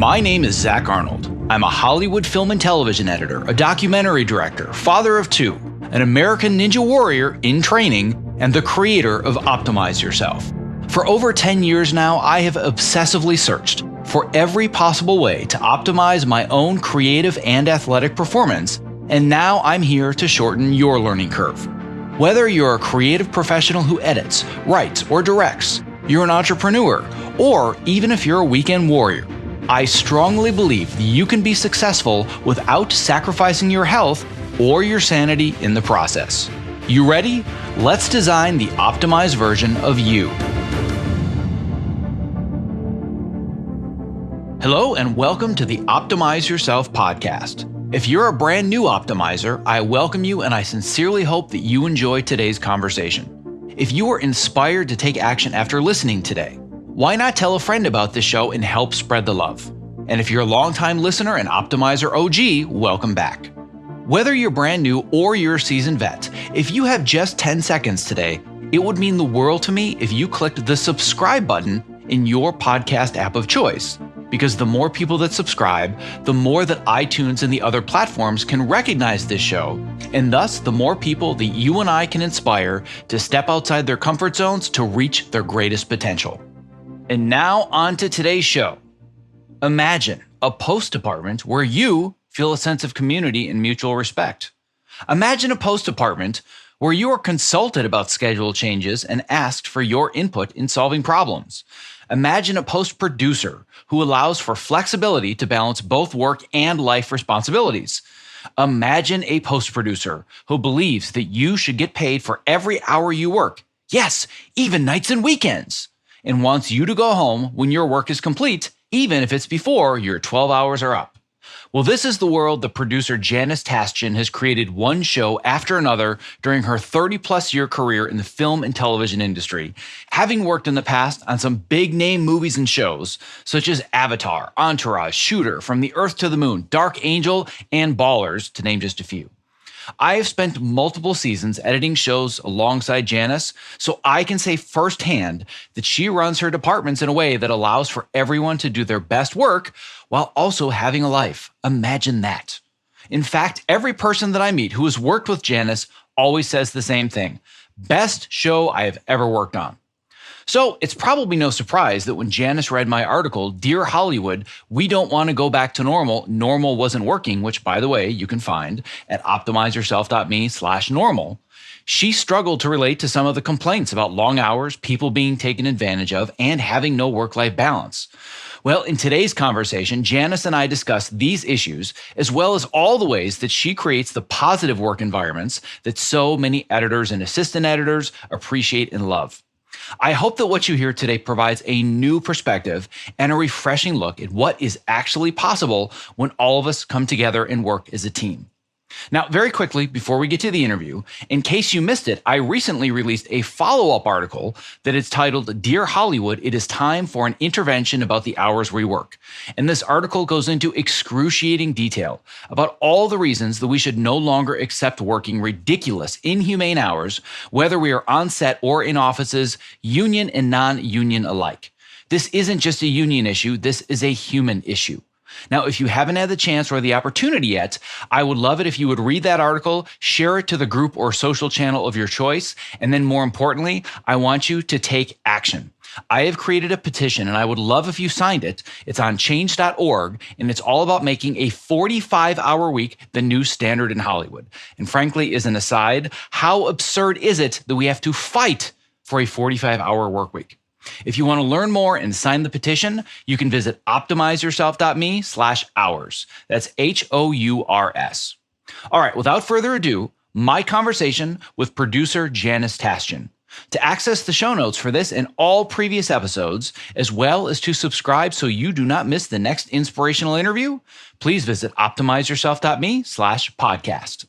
My name is Zach Arnold. I'm a Hollywood film and television editor, a documentary director, father of two, an American Ninja Warrior in training, and the creator of Optimize Yourself. For over 10 years now, I have obsessively searched for every possible way to optimize my own creative and athletic performance, and now I'm here to shorten your learning curve. Whether you're a creative professional who edits, writes, or directs, you're an entrepreneur, or even if you're a weekend warrior, I strongly believe that you can be successful without sacrificing your health or your sanity in the process. You ready? Let's design the optimized version of you. Hello and welcome to the Optimize Yourself podcast. If you're a brand new optimizer, I welcome you and I sincerely hope that you enjoy today's conversation. If you are inspired to take action after listening today, why not tell a friend about this show and help spread the love? And if you're a longtime listener and Optimizer OG, welcome back. Whether you're brand new or you're a seasoned vet, if you have just 10 seconds today, it would mean the world to me if you clicked the subscribe button in your podcast app of choice. Because the more people that subscribe, the more that iTunes and the other platforms can recognize this show, and thus the more people that you and I can inspire to step outside their comfort zones to reach their greatest potential. And now on to today's show. Imagine a post department where you feel a sense of community and mutual respect. Imagine a post department where you are consulted about schedule changes and asked for your input in solving problems. Imagine a post producer who allows for flexibility to balance both work and life responsibilities. Imagine a post producer who believes that you should get paid for every hour you work. Yes, even nights and weekends. And wants you to go home when your work is complete, even if it's before your 12 hours are up. Well, this is the world that producer Janace Tashjian has created one show after another during her 30-plus year career in the film and television industry, having worked in the past on some big-name movies and shows, such as Avatar, Entourage, Shooter, From the Earth to the Moon, Dark Angel, and Ballers, to name just a few. I have spent multiple seasons editing shows alongside Janace, so I can say firsthand that she runs her departments in a way that allows for everyone to do their best work while also having a life. Imagine that. In fact, every person that I meet who has worked with Janace always says the same thing. Best show I have ever worked on. So it's probably no surprise that when Janace read my article, Dear Hollywood, We Don't Want to Go Back to Normal, Normal Wasn't Working, which by the way, you can find at optimizeyourself.me/normal, she struggled to relate to some of the complaints about long hours, people being taken advantage of, and having no work-life balance. Well, in today's conversation, Janace and I discuss these issues, as well as all the ways that she creates the positive work environments that so many editors and assistant editors appreciate and love. I hope that what you hear today provides a new perspective and a refreshing look at what is actually possible when all of us come together and work as a team. Now, very quickly, before we get to the interview, in case you missed it, I recently released a follow-up article that is titled, Dear Hollywood, It is Time for an Intervention About the Hours We Work. And this article goes into excruciating detail about all the reasons that we should no longer accept working ridiculous, inhumane hours, whether we are on set or in offices, union and non-union alike. This isn't just a union issue, this is a human issue. Now, if you haven't had the chance or the opportunity yet, I would love it if you would read that article, share it to the group or social channel of your choice, and then more importantly, I want you to take action. I have created a petition and I would love if you signed it. It's on change.org and it's all about making a 45-hour week the new standard in Hollywood. And frankly, as an aside, how absurd is it that we have to fight for a 45-hour work week? If you want to learn more and sign the petition, you can visit optimizeyourself.me/hours. That's HOURS. All right, without further ado, my conversation with producer Janace Tashjian. To access the show notes for this and all previous episodes, as well as to subscribe so you do not miss the next inspirational interview, please visit optimizeyourself.me/podcast.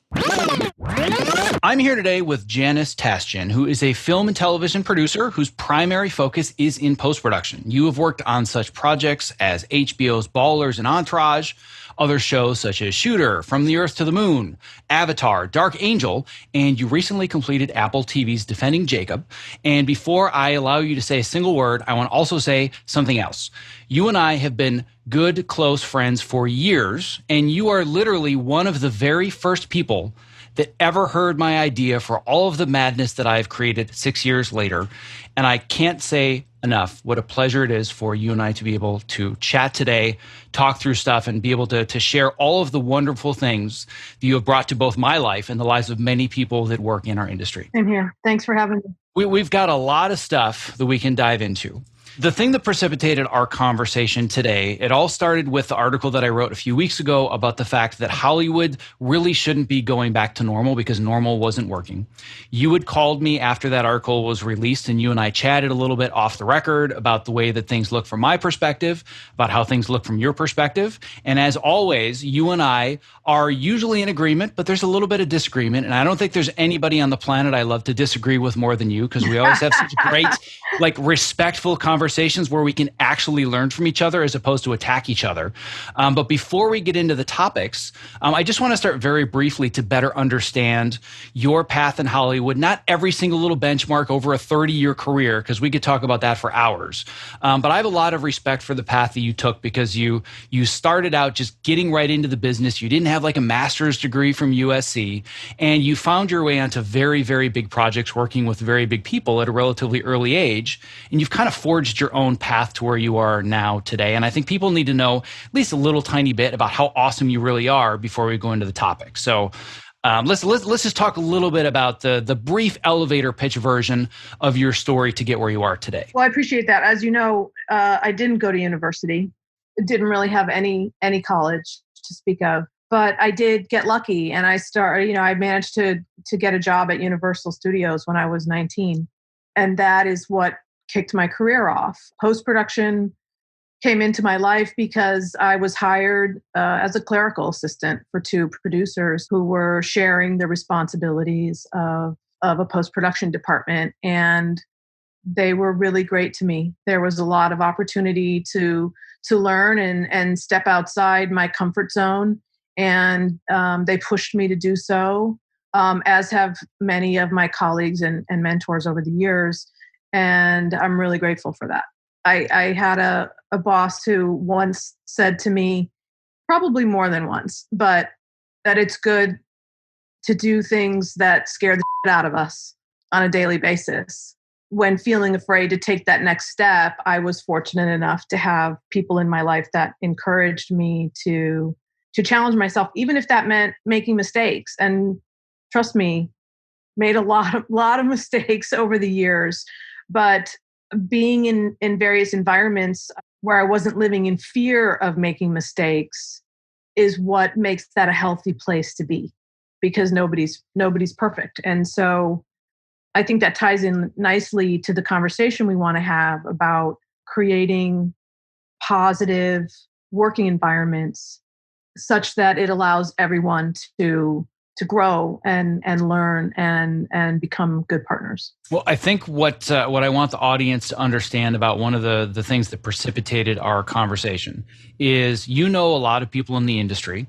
I'm here today with Janace Tashjian, who is a film and television producer whose primary focus is in post-production. You have worked on such projects as HBO's Ballers and Entourage, other shows such as Shooter, From the Earth to the Moon, Avatar, Dark Angel, and you recently completed Apple TV's Defending Jacob. And before I allow you to say a single word, I want to also say something else. You and I have been good, close friends for years, and you are literally one of the very first people that ever heard my idea for all of the madness that I've created 6 years later. And I can't say enough what a pleasure it is for you and I to be able to chat today, talk through stuff, and be able to share all of the wonderful things that you have brought to both my life and the lives of many people that work in our industry. I'm here. Thanks for having me. We've got a lot of stuff that we can dive into. The thing that precipitated our conversation today, it all started with the article that I wrote a few weeks ago about the fact that Hollywood really shouldn't be going back to normal because normal wasn't working. You had called me after that article was released, and you and I chatted a little bit off the record about the way that things look from my perspective, about how things look from your perspective. And as always, you and I are usually in agreement, but there's a little bit of disagreement. And I don't think there's anybody on the planet I love to disagree with more than you, because we always have such great, respectful conversations where we can actually learn from each other as opposed to attack each other. But before we get into the topics, I just want to start very briefly to better understand your path in Hollywood, not every single little benchmark over a 30-year career, because we could talk about that for hours. But I have a lot of respect for the path that you took, because you started out just getting right into the business. You didn't have like a master's degree from USC, and you found your way onto very, very big projects working with very big people at a relatively early age. And you've kind of forged your own path to where you are now today. And I think people need to know at least a little tiny bit about how awesome you really are before we go into the topic. So let's just talk a little bit about the brief elevator pitch version of your story to get where you are today. Well, I appreciate that. As you know, I didn't go to university. Didn't really have any college to speak of, but I did get lucky, and I managed to get a job at Universal Studios when I was 19, and that is what kicked my career off. Post-production came into my life because I was hired as a clerical assistant for two producers who were sharing the responsibilities of a post-production department. And they were really great to me. There was a lot of opportunity to learn and step outside my comfort zone. And they pushed me to do so, as have many of my colleagues and mentors over the years. And I'm really grateful for that. I had a boss who once said to me, probably more than once, but that it's good to do things that scare the shit out of us on a daily basis. When feeling afraid to take that next step, I was fortunate enough to have people in my life that encouraged me to challenge myself, even if that meant making mistakes. And trust me, made a lot of mistakes over the years. But being in various environments where I wasn't living in fear of making mistakes is what makes that a healthy place to be, because nobody's perfect. And so I think that ties in nicely to the conversation we want to have about creating positive working environments such that it allows everyone to grow and learn and become good partners. Well, I think what I want the audience to understand about one of the things that precipitated our conversation is, a lot of people in the industry,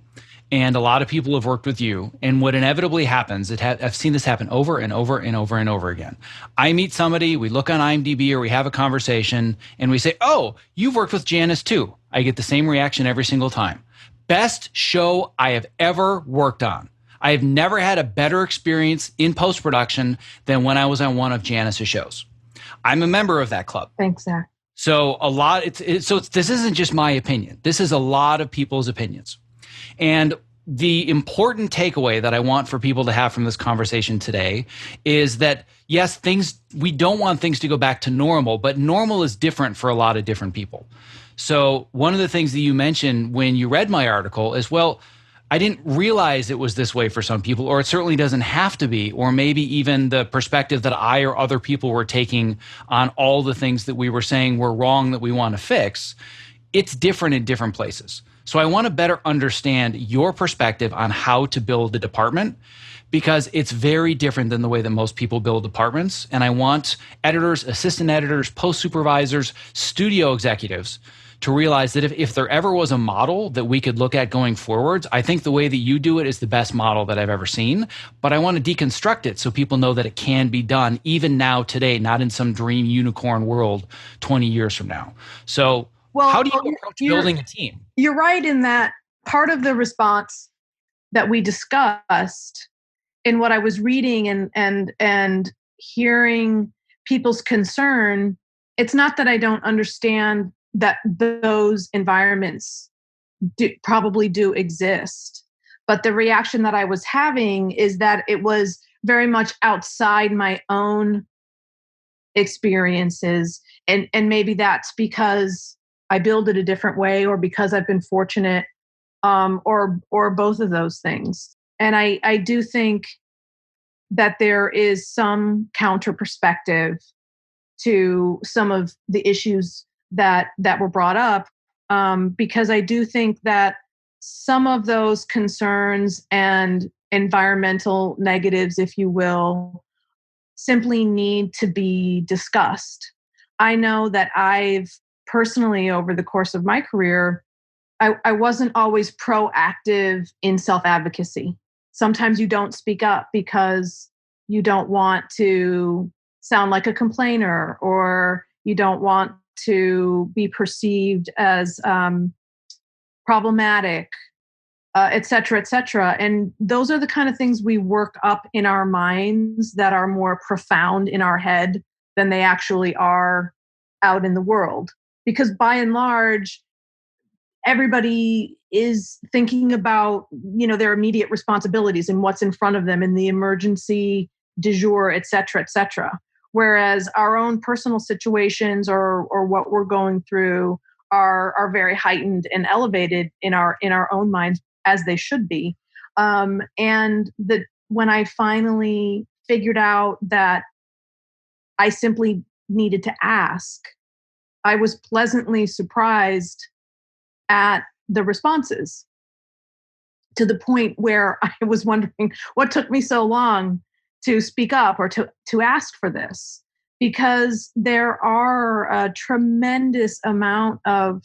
and a lot of people have worked with you. And what inevitably happens, I've seen this happen over and over and over and over again. I meet somebody, we look on IMDb or we have a conversation, and we say, "Oh, you've worked with Janice too." I get the same reaction every single time. Best show I have ever worked on. I have never had a better experience in post-production than when I was on one of Janice's shows. I'm a member of that club. Thanks, Zach. So this isn't just my opinion. This is a lot of people's opinions. And the important takeaway that I want for people to have from this conversation today is that, yes, we don't want things to go back to normal, but normal is different for a lot of different people. So one of the things that you mentioned when you read my article is, well, I didn't realize it was this way for some people, or it certainly doesn't have to be, or maybe even the perspective that I or other people were taking on all the things that we were saying were wrong that we want to fix it's different in different places. So I want to better understand your perspective on how to build a department, because it's very different than the way that most people build departments. And I want editors, assistant editors, post supervisors, studio executives to realize that if there ever was a model that we could look at going forwards, I think the way that you do it is the best model that I've ever seen. But I want to deconstruct it so people know that it can be done even now, today, not in some dream unicorn world 20 years from now. So how do you approach building a team? You're right in that part of the response that we discussed in what I was reading and hearing people's concern. It's not that I don't understand that those environments probably do exist, but the reaction that I was having is that it was very much outside my own experiences, and maybe that's because I build it a different way, or because I've been fortunate, or both of those things. And I do think that there is some counter perspective to some of the issues that were brought up, because I do think that some of those concerns and environmental negatives, if you will, simply need to be discussed. I know that I've personally, over the course of my career, I wasn't always proactive in self-advocacy. Sometimes you don't speak up because you don't want to sound like a complainer, or you don't want to be perceived as problematic, et cetera, et cetera. And those are the kind of things we work up in our minds that are more profound in our head than they actually are out in the world. Because by and large, everybody is thinking about, their immediate responsibilities and what's in front of them in the emergency du jour, et cetera, et cetera. Whereas our own personal situations or what we're going through are very heightened and elevated in our own minds, as they should be. And when I finally figured out that I simply needed to ask, I was pleasantly surprised at the responses, to the point where I was wondering what took me so long to speak up or to ask for this, because there are a tremendous amount of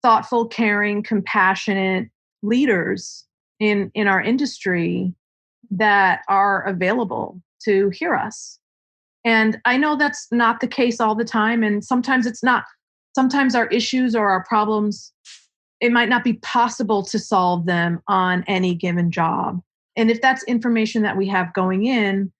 thoughtful, caring, compassionate leaders in our industry that are available to hear us. And I know that's not the case all the time, and sometimes it's not. Sometimes our issues or our problems, it might not be possible to solve them on any given job. And if that's information that we have going in,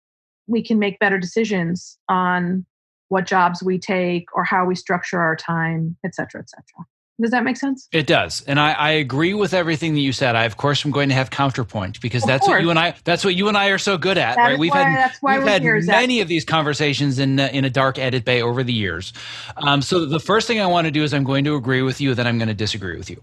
we can make better decisions on what jobs we take or how we structure our time, et cetera, et cetera. Does that make sense? It does. And I agree with everything that you said. I, of course, am going to have counterpoint, because that's what you and I are so good at, right? We've had many of these conversations in a dark edit bay over the years. So the first thing I want to do is I'm going to agree with you, then I'm going to disagree with you.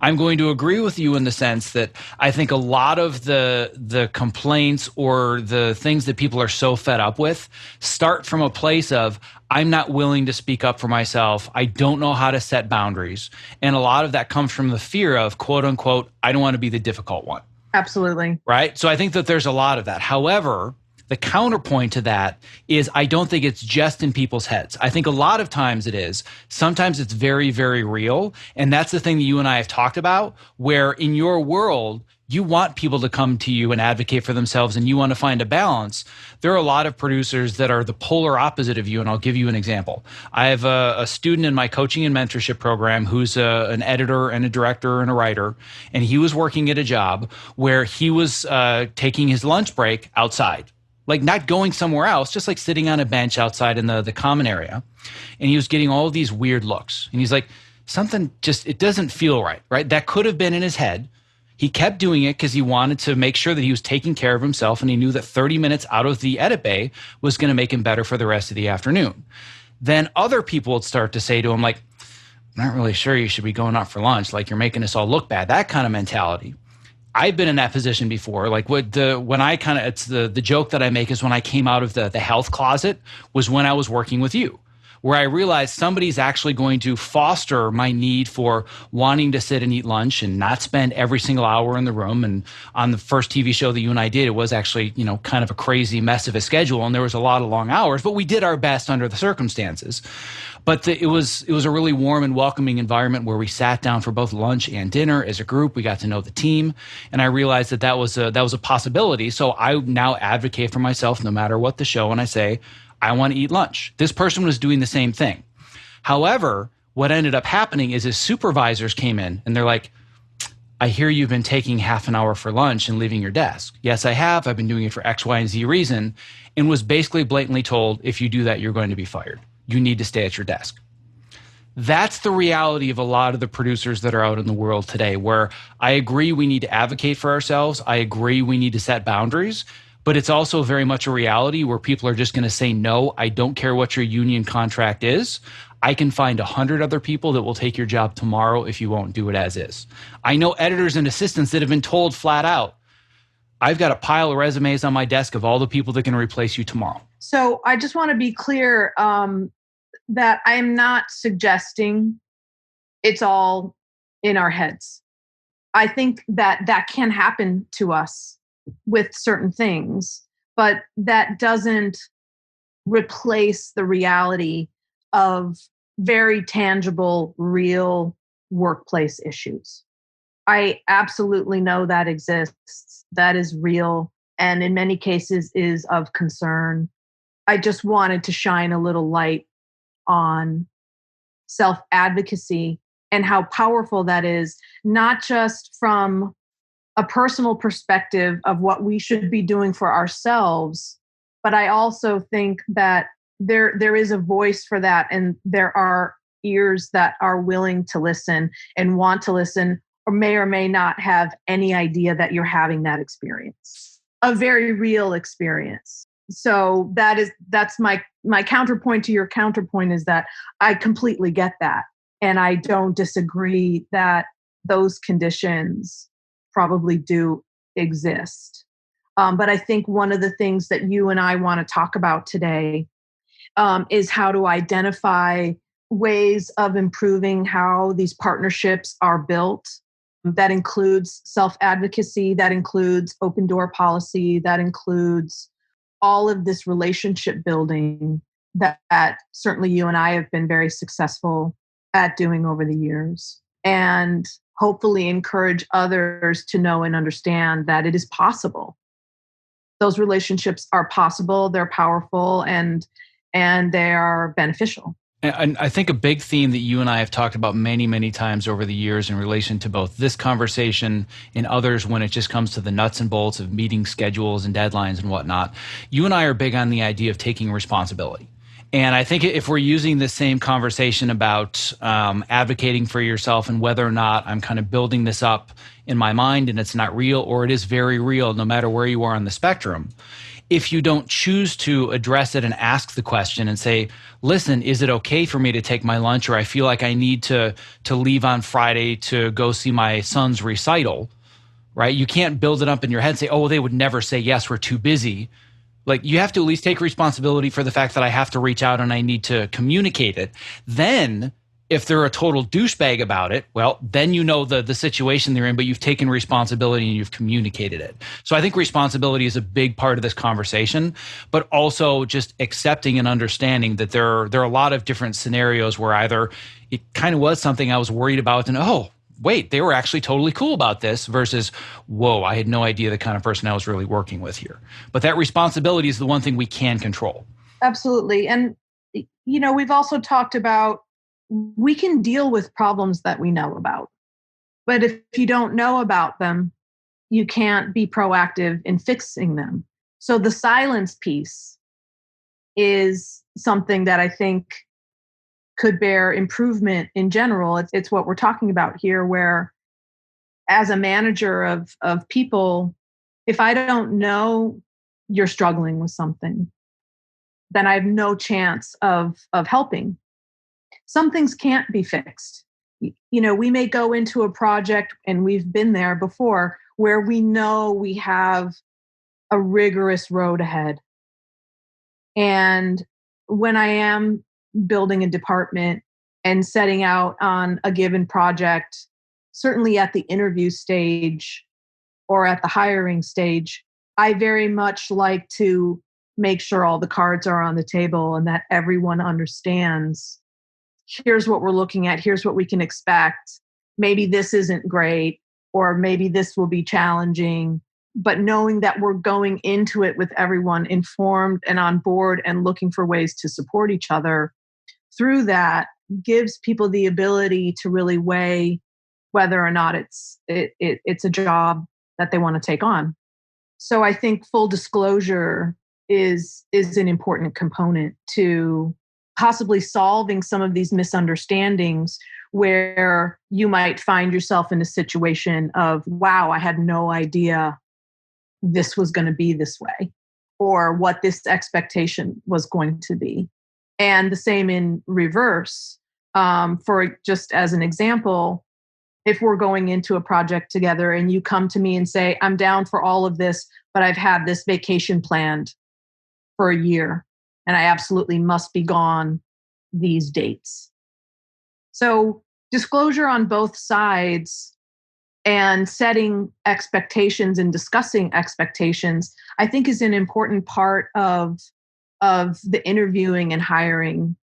I'm going to agree with you in the sense that I think a lot of the complaints or the things that people are so fed up with start from a place of, I'm not willing to speak up for myself. I don't know how to set boundaries. And a lot of that comes from the fear of, quote unquote, I don't want to be the difficult one. Absolutely. Right? So I think that there's a lot of that. However, the counterpoint to that is I don't think it's just in people's heads. I think a lot of times it is. Sometimes it's very, very real. And that's the thing that you and I have talked about, where in your world, you want people to come to you and advocate for themselves, and you want to find a balance. There are a lot of producers that are the polar opposite of you, and I'll give you an example. I have a student in my coaching and mentorship program who's an editor and a director and a writer, and he was working at a job where he was taking his lunch break outside, like not going somewhere else, just like sitting on a bench outside in the common area. And he was getting all these weird looks. And he's like, something just, it doesn't feel right, right? That could have been in his head. He kept doing it because he wanted to make sure that he was taking care of himself, and he knew that 30 minutes out of the edit bay was going to make him better for the rest of the afternoon. Then other people would start to say to him, like, I'm not really sure you should be going out for lunch. Like, you're making us all look bad. That kind of mentality. I've been in that position before. Like it's the joke that I make is when I came out of the health closet was when I was working with you, where I realized somebody's actually going to foster my need for wanting to sit and eat lunch and not spend every single hour in the room. And on the first TV show that you and I did, it was actually, kind of a crazy mess of a schedule. And there was a lot of long hours, but we did our best under the circumstances. But it was a really warm and welcoming environment where we sat down for both lunch and dinner as a group. We got to know the team, and I realized that was a possibility. So I now advocate for myself no matter what the show, and I say, I want to eat lunch. This person was doing the same thing. However, what ended up happening is his supervisors came in and they're like, I hear you've been taking half an hour for lunch and leaving your desk. Yes, I have. I've been doing it for X, Y, and Z reason, and was basically blatantly told, if you do that, you're going to be fired. You need to stay at your desk. That's the reality of a lot of the producers that are out in the world today, where I agree we need to advocate for ourselves. I agree we need to set boundaries, but it's also very much a reality where people are just going to say, no, I don't care what your union contract is. I can find 100 other people that will take your job tomorrow if you won't do it as is. I know editors and assistants that have been told flat out, I've got a pile of resumes on my desk of all the people that can replace you tomorrow. So I just want to be clear that I am not suggesting it's all in our heads. I think that can happen to us with certain things, but that doesn't replace the reality of very tangible, real workplace issues. I absolutely know that exists. That is real, and in many cases is of concern. I just wanted to shine a little light on self-advocacy and how powerful that is, not just from a personal perspective of what we should be doing for ourselves, but I also think that there is a voice for that, and there are ears that are willing to listen and want to listen, or may not have any idea that you're having that experience, a very real experience. So that's my counterpoint to your counterpoint, is that I completely get that. And I don't disagree that those conditions probably do exist. But I think one of the things that you and I want to talk about today is how to identify ways of improving how these partnerships are built. That includes self-advocacy, that includes open door policy, that includes all of this relationship building that certainly you and I have been very successful at doing over the years, and hopefully encourage others to know and understand that it is possible. Those relationships are possible, they're powerful, and they are beneficial. And I think a big theme that you and I have talked about many, many times over the years in relation to both this conversation and others when it just comes to the nuts and bolts of meeting schedules and deadlines and whatnot, you and I are big on the idea of taking responsibility. And I think if we're using the same conversation about advocating for yourself and whether or not I'm kind of building this up in my mind and it's not real, or it is very real, no matter where you are on the spectrum, if you don't choose to address it and ask the question and say, listen, is it okay for me to take my lunch, or I feel like I need to leave on Friday to go see my son's recital, right? You can't build it up in your head and say, oh, they would never say yes, we're too busy. Like, you have to at least take responsibility for the fact that I have to reach out and I need to communicate it. Then if they're a total douchebag about it, well, then you know the situation they're in, but you've taken responsibility and you've communicated it. So I think responsibility is a big part of this conversation, but also just accepting and understanding that there are a lot of different scenarios where either it kind of was something I was worried about and, oh, wait, they were actually totally cool about this, versus, whoa, I had no idea the kind of person I was really working with here. But that responsibility is the one thing we can control. Absolutely. And, we've also talked about, we can deal with problems that we know about. But if you don't know about them, you can't be proactive in fixing them. So the silence piece is something that I think could bear improvement in general. It's what we're talking about here, where as a manager of people, if I don't know you're struggling with something, then I have no chance of helping. Some things can't be fixed. We may go into a project, and we've been there before, where we know we have a rigorous road ahead. And when I am building a department and setting out on a given project, certainly at the interview stage or at the hiring stage, I very much like to make sure all the cards are on the table and that everyone understands, here's what we're looking at, here's what we can expect. Maybe this isn't great, or maybe this will be challenging. But knowing that we're going into it with everyone informed and on board and looking for ways to support each other through that gives people the ability to really weigh whether or not it's a job that they want to take on. So I think full disclosure is an important component to possibly solving some of these misunderstandings where you might find yourself in a situation of, wow, I had no idea this was going to be this way, or what this expectation was going to be. And the same in reverse. For just as an example, if we're going into a project together and you come to me and say, I'm down for all of this, but I've had this vacation planned for a year and I absolutely must be gone these dates. So disclosure on both sides and setting expectations and discussing expectations, I think, is an important part of the interviewing and hiring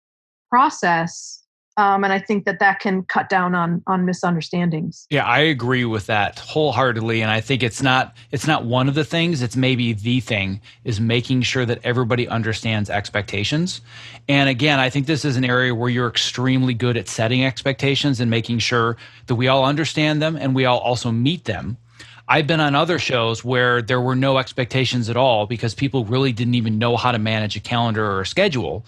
process. And I think that can cut down on misunderstandings. Yeah, I agree with that wholeheartedly. And I think it's not one of the things, it's maybe the thing, is making sure that everybody understands expectations. And again, I think this is an area where you're extremely good at setting expectations and making sure that we all understand them and we all also meet them. I've been on other shows where there were no expectations at all because people really didn't even know how to manage a calendar or a schedule.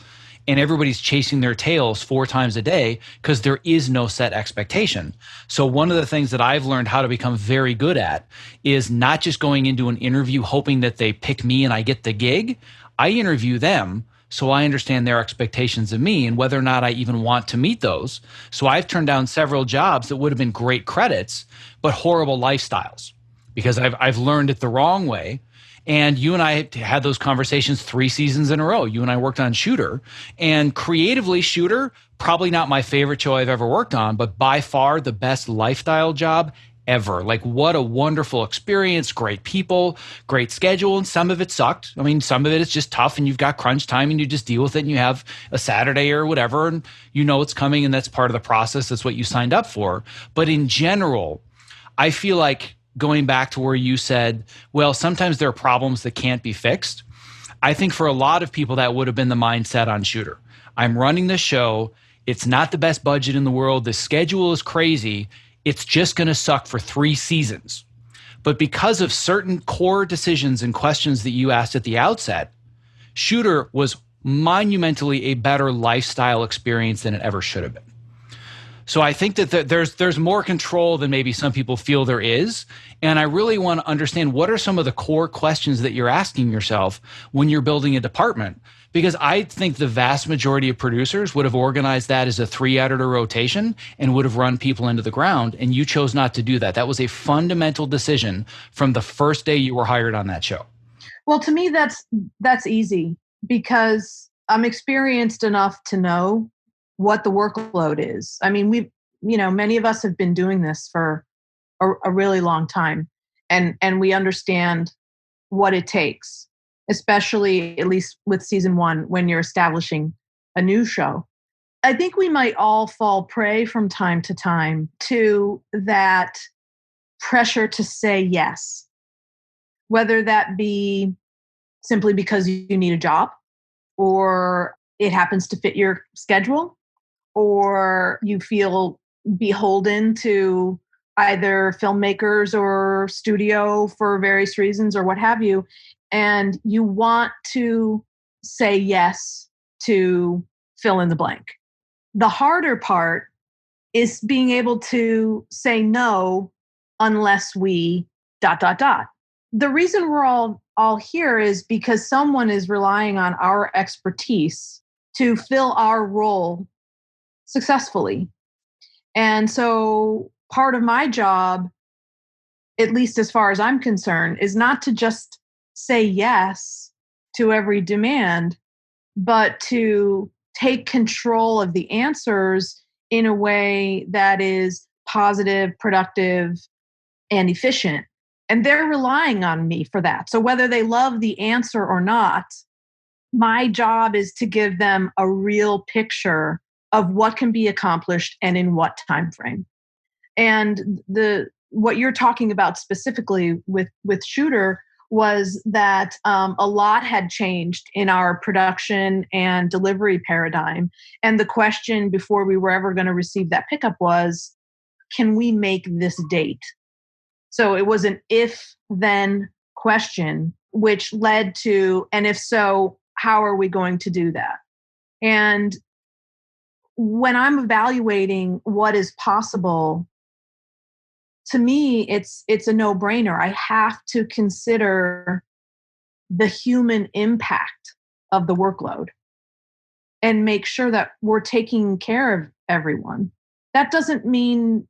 And everybody's chasing their tails 4 times a day because there is no set expectation. So one of the things that I've learned how to become very good at is not just going into an interview hoping that they pick me and I get the gig. I interview them so I understand their expectations of me and whether or not I even want to meet those. So I've turned down several jobs that would have been great credits, but horrible lifestyles because I've learned it the wrong way. And you and I had those conversations 3 seasons in a row. You and I worked on Shooter. And creatively, Shooter, probably not my favorite show I've ever worked on, but by far the best lifestyle job ever. Like, what a wonderful experience, great people, great schedule. And some of it sucked. I mean, some of it is just tough and you've got crunch time and you just deal with it and you have a Saturday or whatever and you know it's coming and that's part of the process. That's what you signed up for. But in general, I feel like, going back to where you said, well, sometimes there are problems that can't be fixed. I think for a lot of people, that would have been the mindset on Shooter. I'm running the show. It's not the best budget in the world. The schedule is crazy. It's just going to suck for 3 seasons. But because of certain core decisions and questions that you asked at the outset, Shooter was monumentally a better lifestyle experience than it ever should have been. So I think that there's more control than maybe some people feel there is. And I really want to understand what are some of the core questions that you're asking yourself when you're building a department. Because I think the vast majority of producers would have organized that as a 3-editor rotation and would have run people into the ground. And you chose not to do that. That was a fundamental decision from the first day you were hired on that show. Well, to me, that's easy because I'm experienced enough to know what the workload is. I mean, many of us have been doing this for a really long time and we understand what it takes, especially at least with season 1, when you're establishing a new show. I think we might all fall prey from time to time to that pressure to say yes, whether that be simply because you need a job or it happens to fit your schedule, or you feel beholden to either filmmakers or studio for various reasons or what have you, and you want to say yes to fill in the blank. The harder part is being able to say no unless we ... The reason we're all here is because someone is relying on our expertise to fill our role successfully. And so part of my job, at least as far as I'm concerned, is not to just say yes to every demand, but to take control of the answers in a way that is positive, productive, and efficient. And they're relying on me for that. So whether they love the answer or not, my job is to give them a real picture of what can be accomplished and in what time frame. And what you're talking about specifically with Shooter was that a lot had changed in our production and delivery paradigm. And the question before we were ever going to receive that pickup was, can we make this date? So it was an if-then question, which led to, and if so, how are we going to do that? And when I'm evaluating what is possible, to me, it's a no-brainer. I have to consider the human impact of the workload and make sure that we're taking care of everyone. That doesn't mean,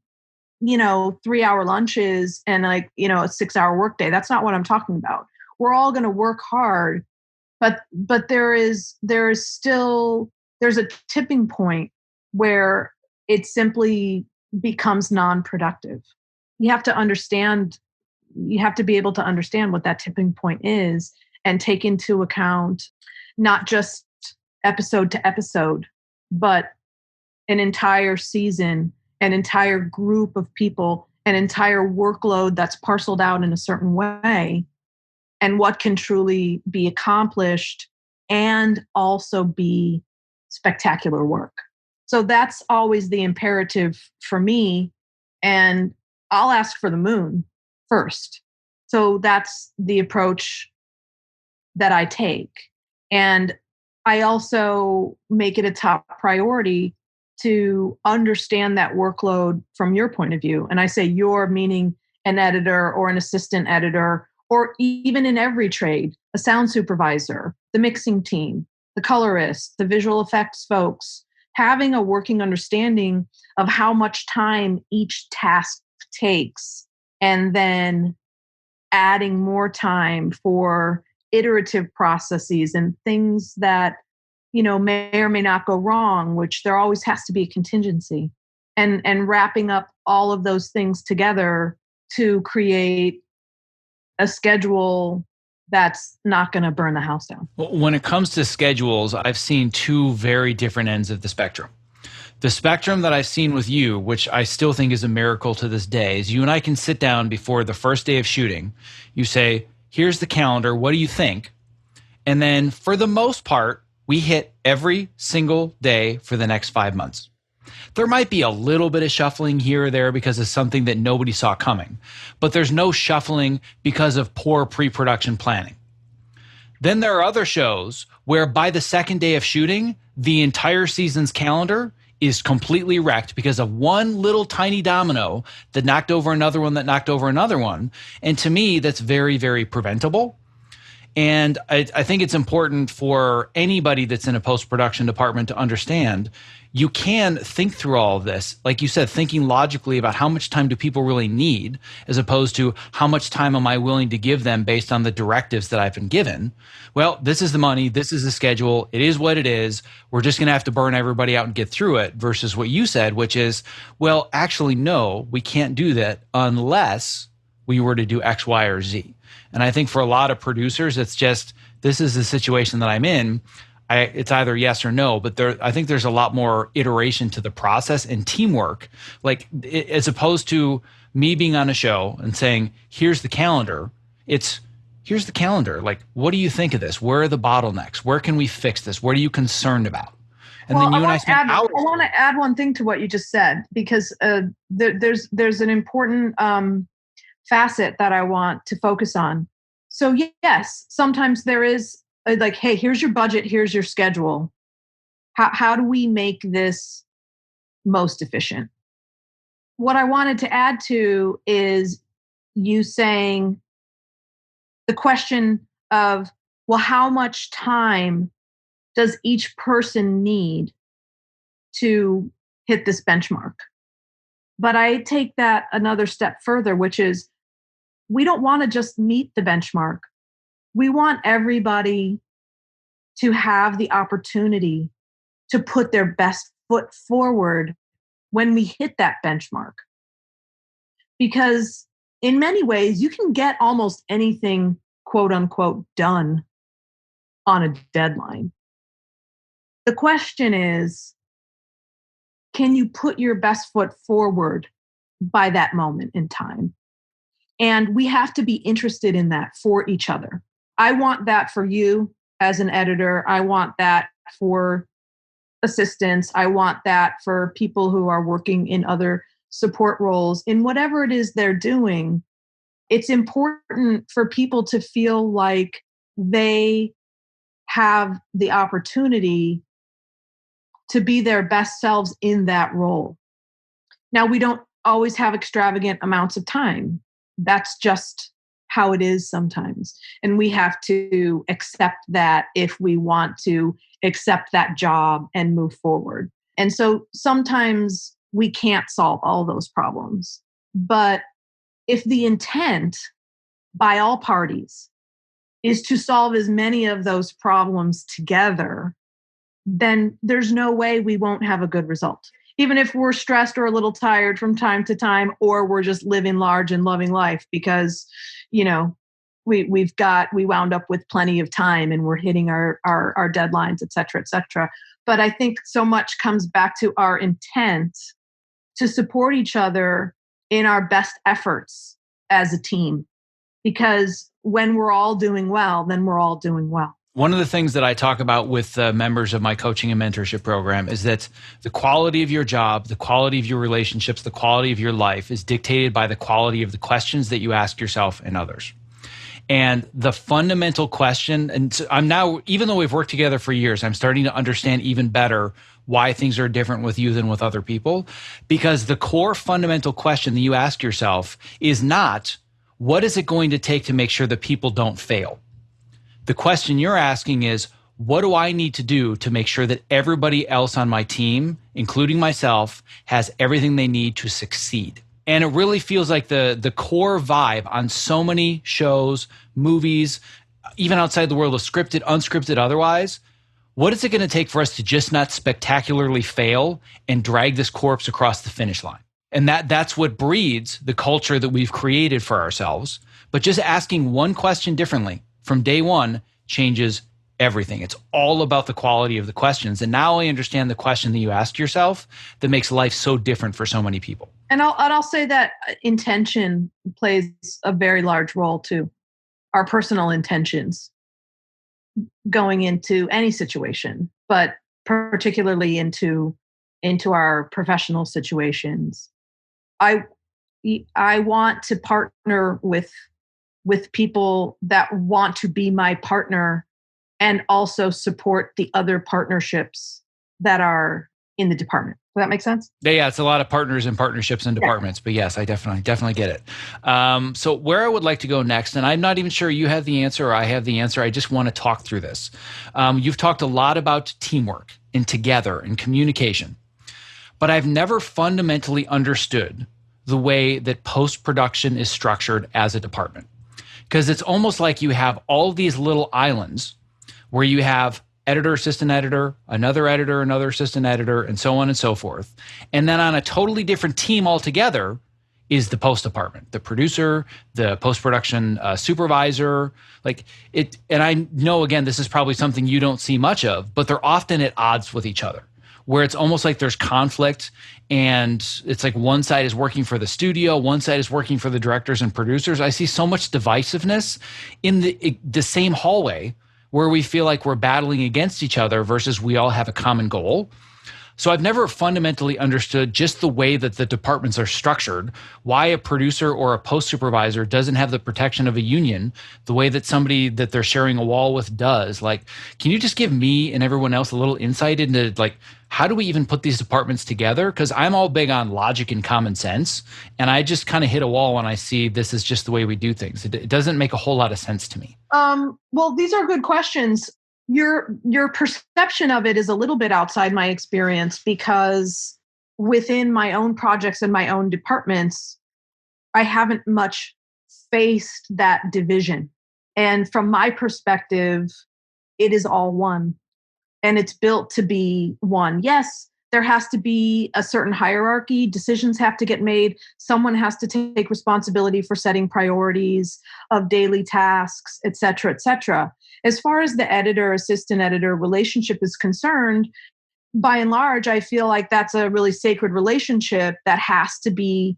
3-hour lunches and a 6-hour workday. That's not what I'm talking about. We're all going to work hard, but there's a tipping point where it simply becomes non-productive. You have to be able to understand what that tipping point is and take into account not just episode to episode, but an entire season, an entire group of people, an entire workload that's parceled out in a certain way, and what can truly be accomplished and also be spectacular work. So that's always the imperative for me. And I'll ask for the moon first. So that's the approach that I take. And I also make it a top priority to understand that workload from your point of view. And I say your, meaning an editor or an assistant editor, or even in every trade, a sound supervisor, the mixing team, the colorist, the visual effects folks, having a working understanding of how much time each task takes, and then adding more time for iterative processes and things that may or may not go wrong, which there always has to be a contingency, and wrapping up all of those things together to create a schedule that's not going to burn the house down. When it comes to schedules, I've seen two very different ends of the spectrum. The spectrum that I've seen with you, which I still think is a miracle to this day, is you and I can sit down before the first day of shooting. You say, here's the calendar. What do you think? And then for the most part, we hit every single day for the next 5 months. There might be a little bit of shuffling here or there because of something that nobody saw coming, but there's no shuffling because of poor pre-production planning. Then there are other shows where by the second day of shooting, the entire season's calendar is completely wrecked because of one little tiny domino that knocked over another one that knocked over another one. And to me, that's very, very preventable. And I think it's important for anybody that's in a post-production department to understand you can think through all of this. Like you said, thinking logically about how much time do people really need, as opposed to how much time am I willing to give them based on the directives that I've been given. Well, this is the money. This is the schedule. It is what it is. We're just going to have to burn everybody out and get through it, versus what you said, which is, well, actually, no, we can't do that unless we were to do X, Y, or Z. And I think for a lot of producers, it's just, this is the situation that I'm in. It's either yes or no, but I think there's a lot more iteration to the process and teamwork. Like, as opposed to me being on a show and saying, here's the calendar, it's, here's the calendar. Like, what do you think of this? Where are the bottlenecks? Where can we fix this? What are you concerned about? And then you and I spend hours. I want to add one thing to what you just said, because there's an important facet that I want to focus on. So yes, sometimes there is like, hey, here's your budget, here's your schedule. How do we make this most efficient? What I wanted to add to is you saying the question of, well, how much time does each person need to hit this benchmark? But I take that another step further, which is, we don't want to just meet the benchmark. We want everybody to have the opportunity to put their best foot forward when we hit that benchmark. Because in many ways, you can get almost anything, quote unquote, done on a deadline. The question is, can you put your best foot forward by that moment in time? And we have to be interested in that for each other. I want that for you as an editor. I want that for assistants. I want that for people who are working in other support roles. In whatever it is they're doing, it's important for people to feel like they have the opportunity to be their best selves in that role. Now, we don't always have extravagant amounts of time. That's just how it is sometimes. And we have to accept that if we want to accept that job and move forward. And so sometimes we can't solve all those problems. But if the intent by all parties is to solve as many of those problems together, then there's no way we won't have a good result. Even if we're stressed or a little tired from time to time, or we're just living large and loving life because, we wound up with plenty of time and we're hitting our deadlines, et cetera, et cetera. But I think so much comes back to our intent to support each other in our best efforts as a team. Because when we're all doing well, then we're all doing well. One of the things that I talk about with members of my coaching and mentorship program is that the quality of your job, the quality of your relationships, the quality of your life is dictated by the quality of the questions that you ask yourself and others. And the fundamental question, and I'm now, even though we've worked together for years, I'm starting to understand even better why things are different with you than with other people. Because the core fundamental question that you ask yourself is not, what is it going to take to make sure that people don't fail? The question you're asking is, what do I need to do to make sure that everybody else on my team, including myself, has everything they need to succeed? And it really feels like the core vibe on so many shows, movies, even outside the world of scripted, unscripted, otherwise. What is it going to take for us to just not spectacularly fail and drag this corpse across the finish line? And that's what breeds the culture that we've created for ourselves. But just asking one question differently from day one changes everything. It's all about the quality of the questions. And now I understand the question that you ask yourself that makes life so different for so many people. And I'll say that intention plays a very large role too. Our personal intentions going into any situation, but particularly into our professional situations. I want to partner with people that want to be my partner and also support the other partnerships that are in the department. Does that make sense? Yeah, it's a lot of partners and partnerships and departments, but yes, I definitely get it. So where I would like to go next, and I'm not even sure you have the answer or I have the answer, I just want to talk through this. You've talked a lot about teamwork and together and communication, but I've never fundamentally understood the way that post-production is structured as a department. Because it's almost like you have all these little islands where you have editor, assistant editor, another assistant editor, and so on and so forth. And then on a totally different team altogether is the post department, the producer, the post-production supervisor. And I know, again, this is probably something you don't see much of, but they're often at odds with each other, where it's almost like there's conflict and it's like one side is working for the studio, one side is working for the directors and producers. I see so much divisiveness in the same hallway where we feel like we're battling against each other versus we all have a common goal. So I've never fundamentally understood just the way that the departments are structured, why a producer or a post supervisor doesn't have the protection of a union the way that somebody that they're sharing a wall with does. Can you just give me and everyone else a little insight into how do we even put these departments together? Because I'm all big on logic and common sense, and I just kind of hit a wall when I see this is just the way we do things. It doesn't make a whole lot of sense to me. Well, these are good questions. Your perception of it is a little bit outside my experience, because within my own projects and my own departments, I haven't much faced that division. And from my perspective, it is all one. and it's built to be one. Yes, there has to be a certain hierarchy. Decisions have to get made. Someone has to take responsibility for setting priorities of daily tasks, et cetera, et cetera. As far as the editor assistant editor relationship is concerned, by and large, I feel like that's a really sacred relationship that has to be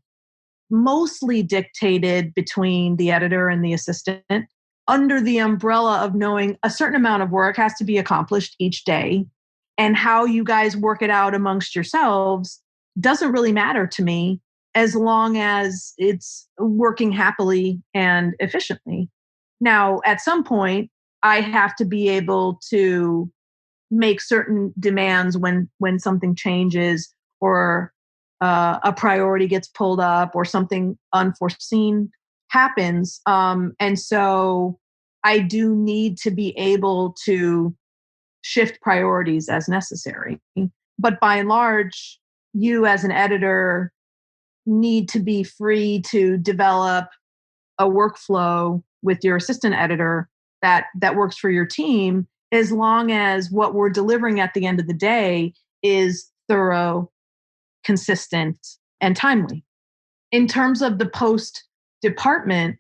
mostly dictated between the editor and the assistant under the umbrella of knowing a certain amount of work has to be accomplished each day. And how you guys work it out amongst yourselves doesn't really matter to me as long as it's working happily and efficiently. Now, at some point, I have to be able to make certain demands when something changes or a priority gets pulled up or something unforeseen happens. And so I do need to be able to shift priorities as necessary. But by and large, you as an editor need to be free to develop a workflow with your assistant editor that works for your team, as long as what we're delivering at the end of the day is thorough, consistent, and timely. In terms of the post department,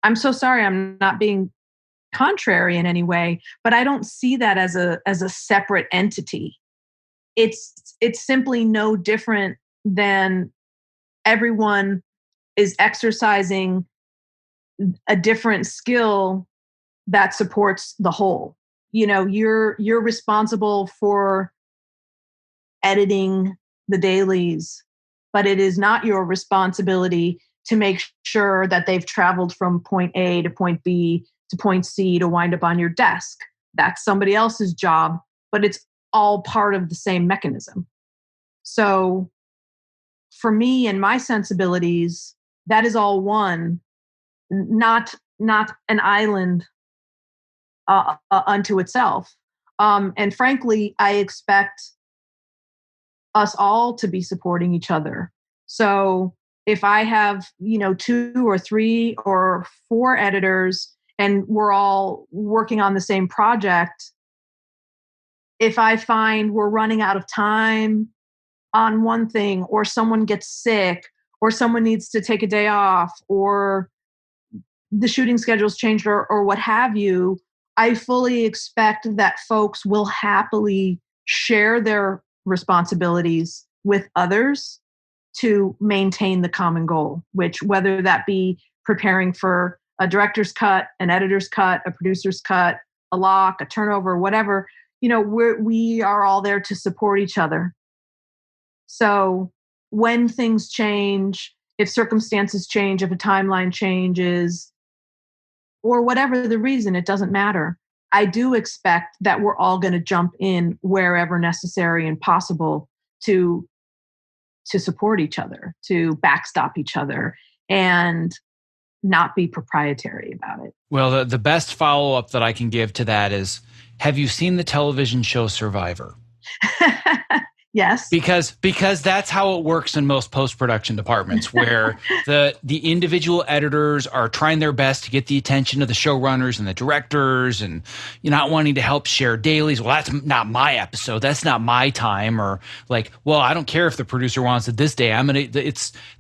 I'm so sorry I'm not being contrary in any way, but I don't see that as a separate entity. It's simply no different than everyone is exercising a different skill that supports the whole. You're responsible for editing the dailies, but it is not your responsibility to make sure that they've traveled from point A to point B to point C to wind up on your desk. That's somebody else's job, but it's all part of the same mechanism. So for me and my sensibilities, that is all one, not an island unto itself. And frankly, I expect us all to be supporting each other. So if I have, 2 or 3 or 4 editors and we're all working on the same project, if I find we're running out of time on one thing, or someone gets sick, or someone needs to take a day off, or the shooting schedule's changed, or what have you, I fully expect that folks will happily share their responsibilities with others to maintain the common goal, which, whether that be preparing for a director's cut, an editor's cut, a producer's cut, a lock, a turnover, whatever, we are all there to support each other. So when things change, if circumstances change, if a timeline changes, or whatever the reason, it doesn't matter. I do expect that we're all going to jump in wherever necessary and possible to support each other, to backstop each other, and not be proprietary about it. Well, the best follow-up that I can give to that is, have you seen the television show Survivor? Yes. Because that's how it works in most post-production departments, where the individual editors are trying their best to get the attention of the showrunners and the directors, and you're not wanting to help share dailies. Well, that's not my episode. That's not my time. Or like, well, I don't care if the producer wants it this day.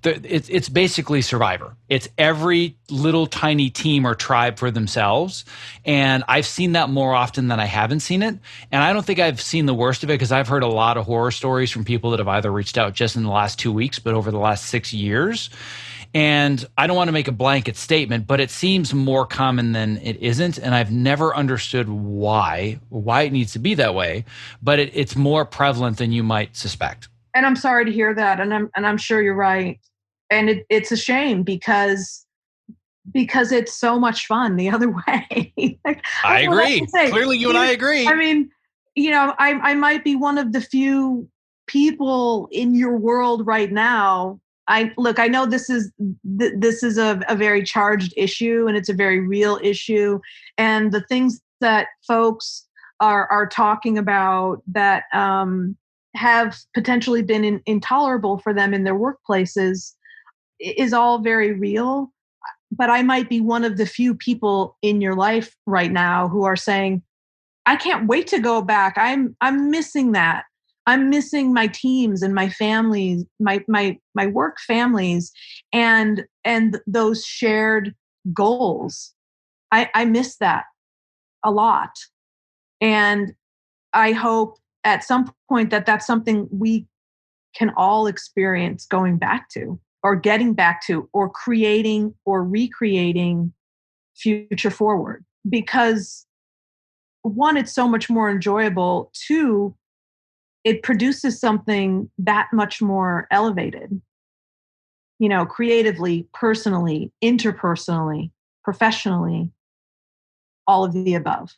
It's basically Survivor. It's every little tiny team or tribe for themselves. And I've seen that more often than I haven't seen it. And I don't think I've seen the worst of it, because I've heard a lot of horror stories from people that have either reached out just in the last 2 weeks, but over the last 6 years. And I don't want to make a blanket statement, but it seems more common than it isn't. And I've never understood why it needs to be that way, but it's more prevalent than you might suspect. And I'm sorry to hear that. And I'm sure you're right. And it's a shame because it's so much fun the other way. I agree. Clearly you and I agree. I mean, I might be one of the few people in your world right now. I know this is a very charged issue, and it's a very real issue. And the things that folks are talking about that have potentially been intolerable for them in their workplaces is all very real. But I might be one of the few people in your life right now who are saying, I can't wait to go back. I'm missing that. I'm missing my teams and my families, my work families, and those shared goals. I miss that a lot. And I hope at some point that that's something we can all experience going back to, or getting back to, or creating or recreating future forward. Because one, it's so much more enjoyable. Two, it produces something that much more elevated, creatively, personally, interpersonally, professionally, all of the above.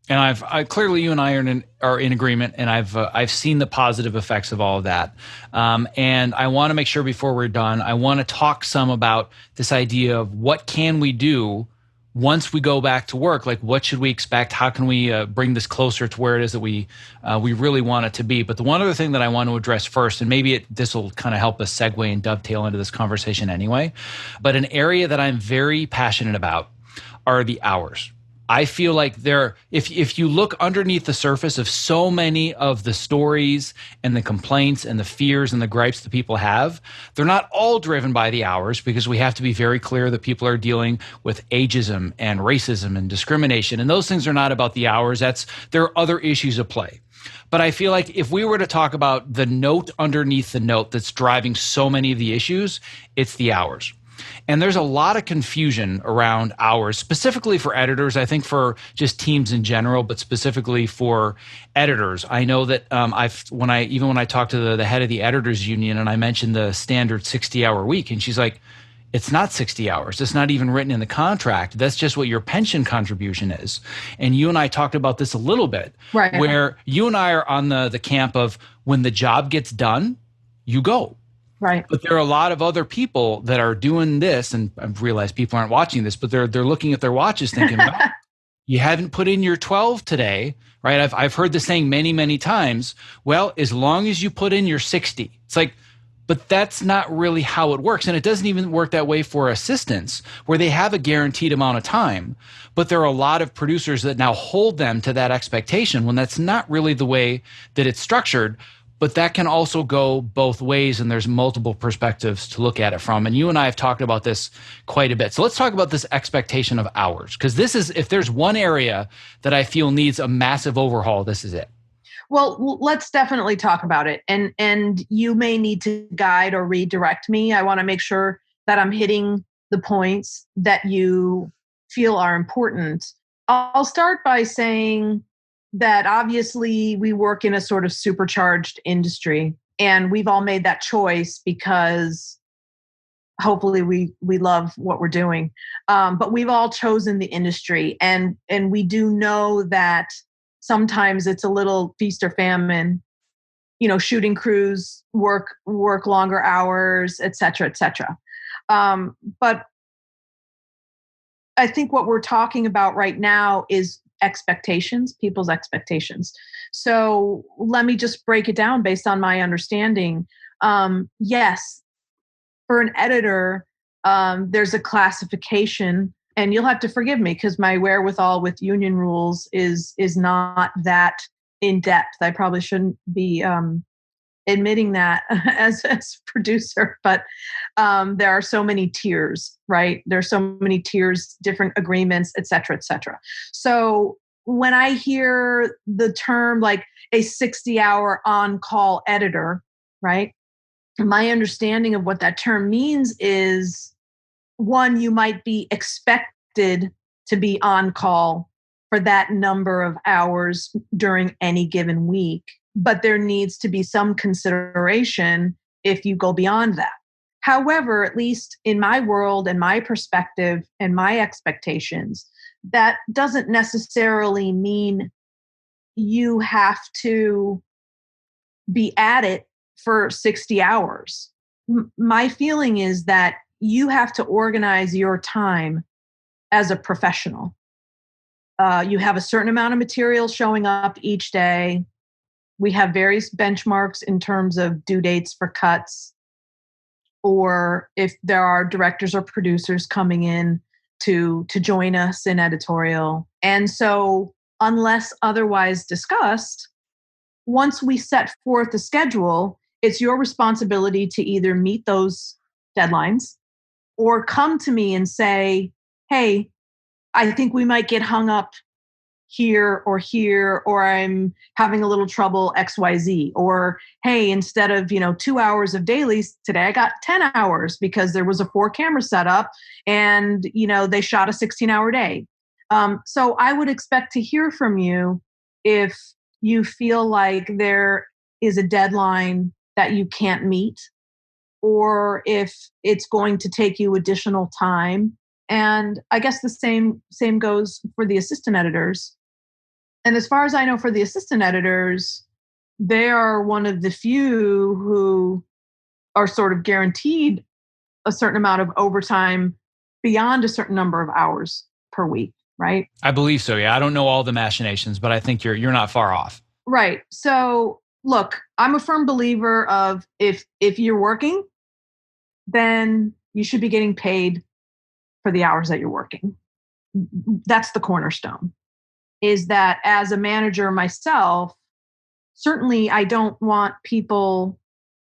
And I clearly you and I are in agreement, and I've seen the positive effects of all of that. And I want to make sure before we're done, I want to talk some about this idea of what can we do once we go back to work. Like, what should we expect? How can we bring this closer to where it is that we really want it to be? But the one other thing that I want to address first, and maybe this will kind of help us segue and dovetail into this conversation anyway, but an area that I'm very passionate about are the hours. I feel like if you look underneath the surface of so many of the stories and the complaints and the fears and the gripes that people have, they're not all driven by the hours, because we have to be very clear that people are dealing with ageism and racism and discrimination. And those things are not about the hours. There are other issues at play. But I feel like if we were to talk about the note underneath the note that's driving so many of the issues, it's the hours. And there's a lot of confusion around hours, specifically for editors. I think for just teams in general, but specifically for editors. I know that when I talked to the head of the editors union and I mentioned the standard 60-hour week, and she's like, it's not 60 hours. It's not even written in the contract. That's just what your pension contribution is. And you and I talked about this a little bit, right, where you and I are on the camp of when the job gets done, you go. Right. But there are a lot of other people that are doing this, and I've realized people aren't watching this, but they're looking at their watches thinking, well, you haven't put in your 12 today, right? I've heard this saying many, many times. Well, as long as you put in your 60. It's like, but that's not really how it works. And it doesn't even work that way for assistants, where they have a guaranteed amount of time. But there are a lot of producers that now hold them to that expectation when that's not really the way that it's structured. But that can also go both ways, and there's multiple perspectives to look at it from. And you and I have talked about this quite a bit. So let's talk about this expectation of hours, because this is, if there's one area that I feel needs a massive overhaul, this is it. Well, let's definitely talk about it. And you may need to guide or redirect me. I want to make sure that I'm hitting the points that you feel are important. I'll start by saying that obviously we work in a sort of supercharged industry, and we've all made that choice because hopefully we love what we're doing. But we've all chosen the industry, and we do know that sometimes it's a little feast or famine. Shooting crews work longer hours, et cetera, et cetera. But I think what we're talking about right now is people's expectations. So let me just break it down based on my understanding. Yes, for an editor, there's a classification, and you'll have to forgive me because my wherewithal with union rules is not that in depth. I probably shouldn't be admitting that as a producer, but there are so many tiers, right? There's so many tiers, different agreements, et cetera, et cetera. So when I hear the term like a 60-hour on-call editor, right? My understanding of what that term means is, one, you might be expected to be on call for that number of hours during any given week, but there needs to be some consideration if you go beyond that. However, at least in my world and my perspective and my expectations, that doesn't necessarily mean you have to be at it for 60 hours. My feeling is that you have to organize your time as a professional. You have a certain amount of material showing up each day. We have various benchmarks in terms of due dates for cuts, or if there are directors or producers coming in to join us in editorial. And so unless otherwise discussed, once we set forth the schedule, it's your responsibility to either meet those deadlines or come to me and say, hey, I think we might get hung up here, or I'm having a little trouble XYZ, or hey, instead of 2 hours of dailies today, I got 10 hours because there was a 4-camera setup and they shot a 16-hour day. So I would expect to hear from you if you feel like there is a deadline that you can't meet, or if it's going to take you additional time. And I guess the same goes for the assistant editors. And as far as I know, for the assistant editors, they are one of the few who are sort of guaranteed a certain amount of overtime beyond a certain number of hours per week, right? I believe so. Yeah, I don't know all the machinations, but I think you're not far off. Right. So look, I'm a firm believer of if you're working, then you should be getting paid for the hours that you're working. That's the cornerstone. Is that as a manager myself, certainly I don't want people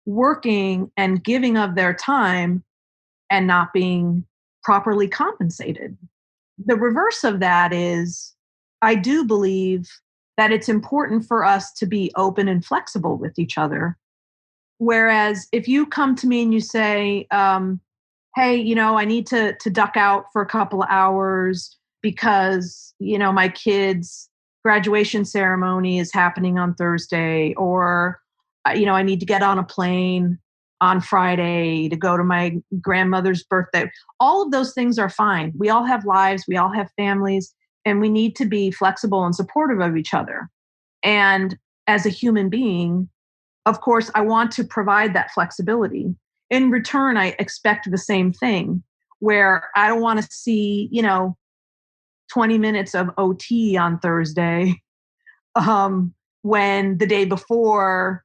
working and giving of their time and not being properly compensated. The reverse of that is I do believe that it's important for us to be open and flexible with each other. Whereas if you come to me and you say, hey, I need to duck out for a couple of hours because, my kid's graduation ceremony is happening on Thursday, or, I need to get on a plane on Friday to go to my grandmother's birthday. All of those things are fine. We all have lives, we all have families, and we need to be flexible and supportive of each other. And as a human being, of course, I want to provide that flexibility. In return, I expect the same thing, where I don't want to see, 20 minutes of OT on Thursday when the day before,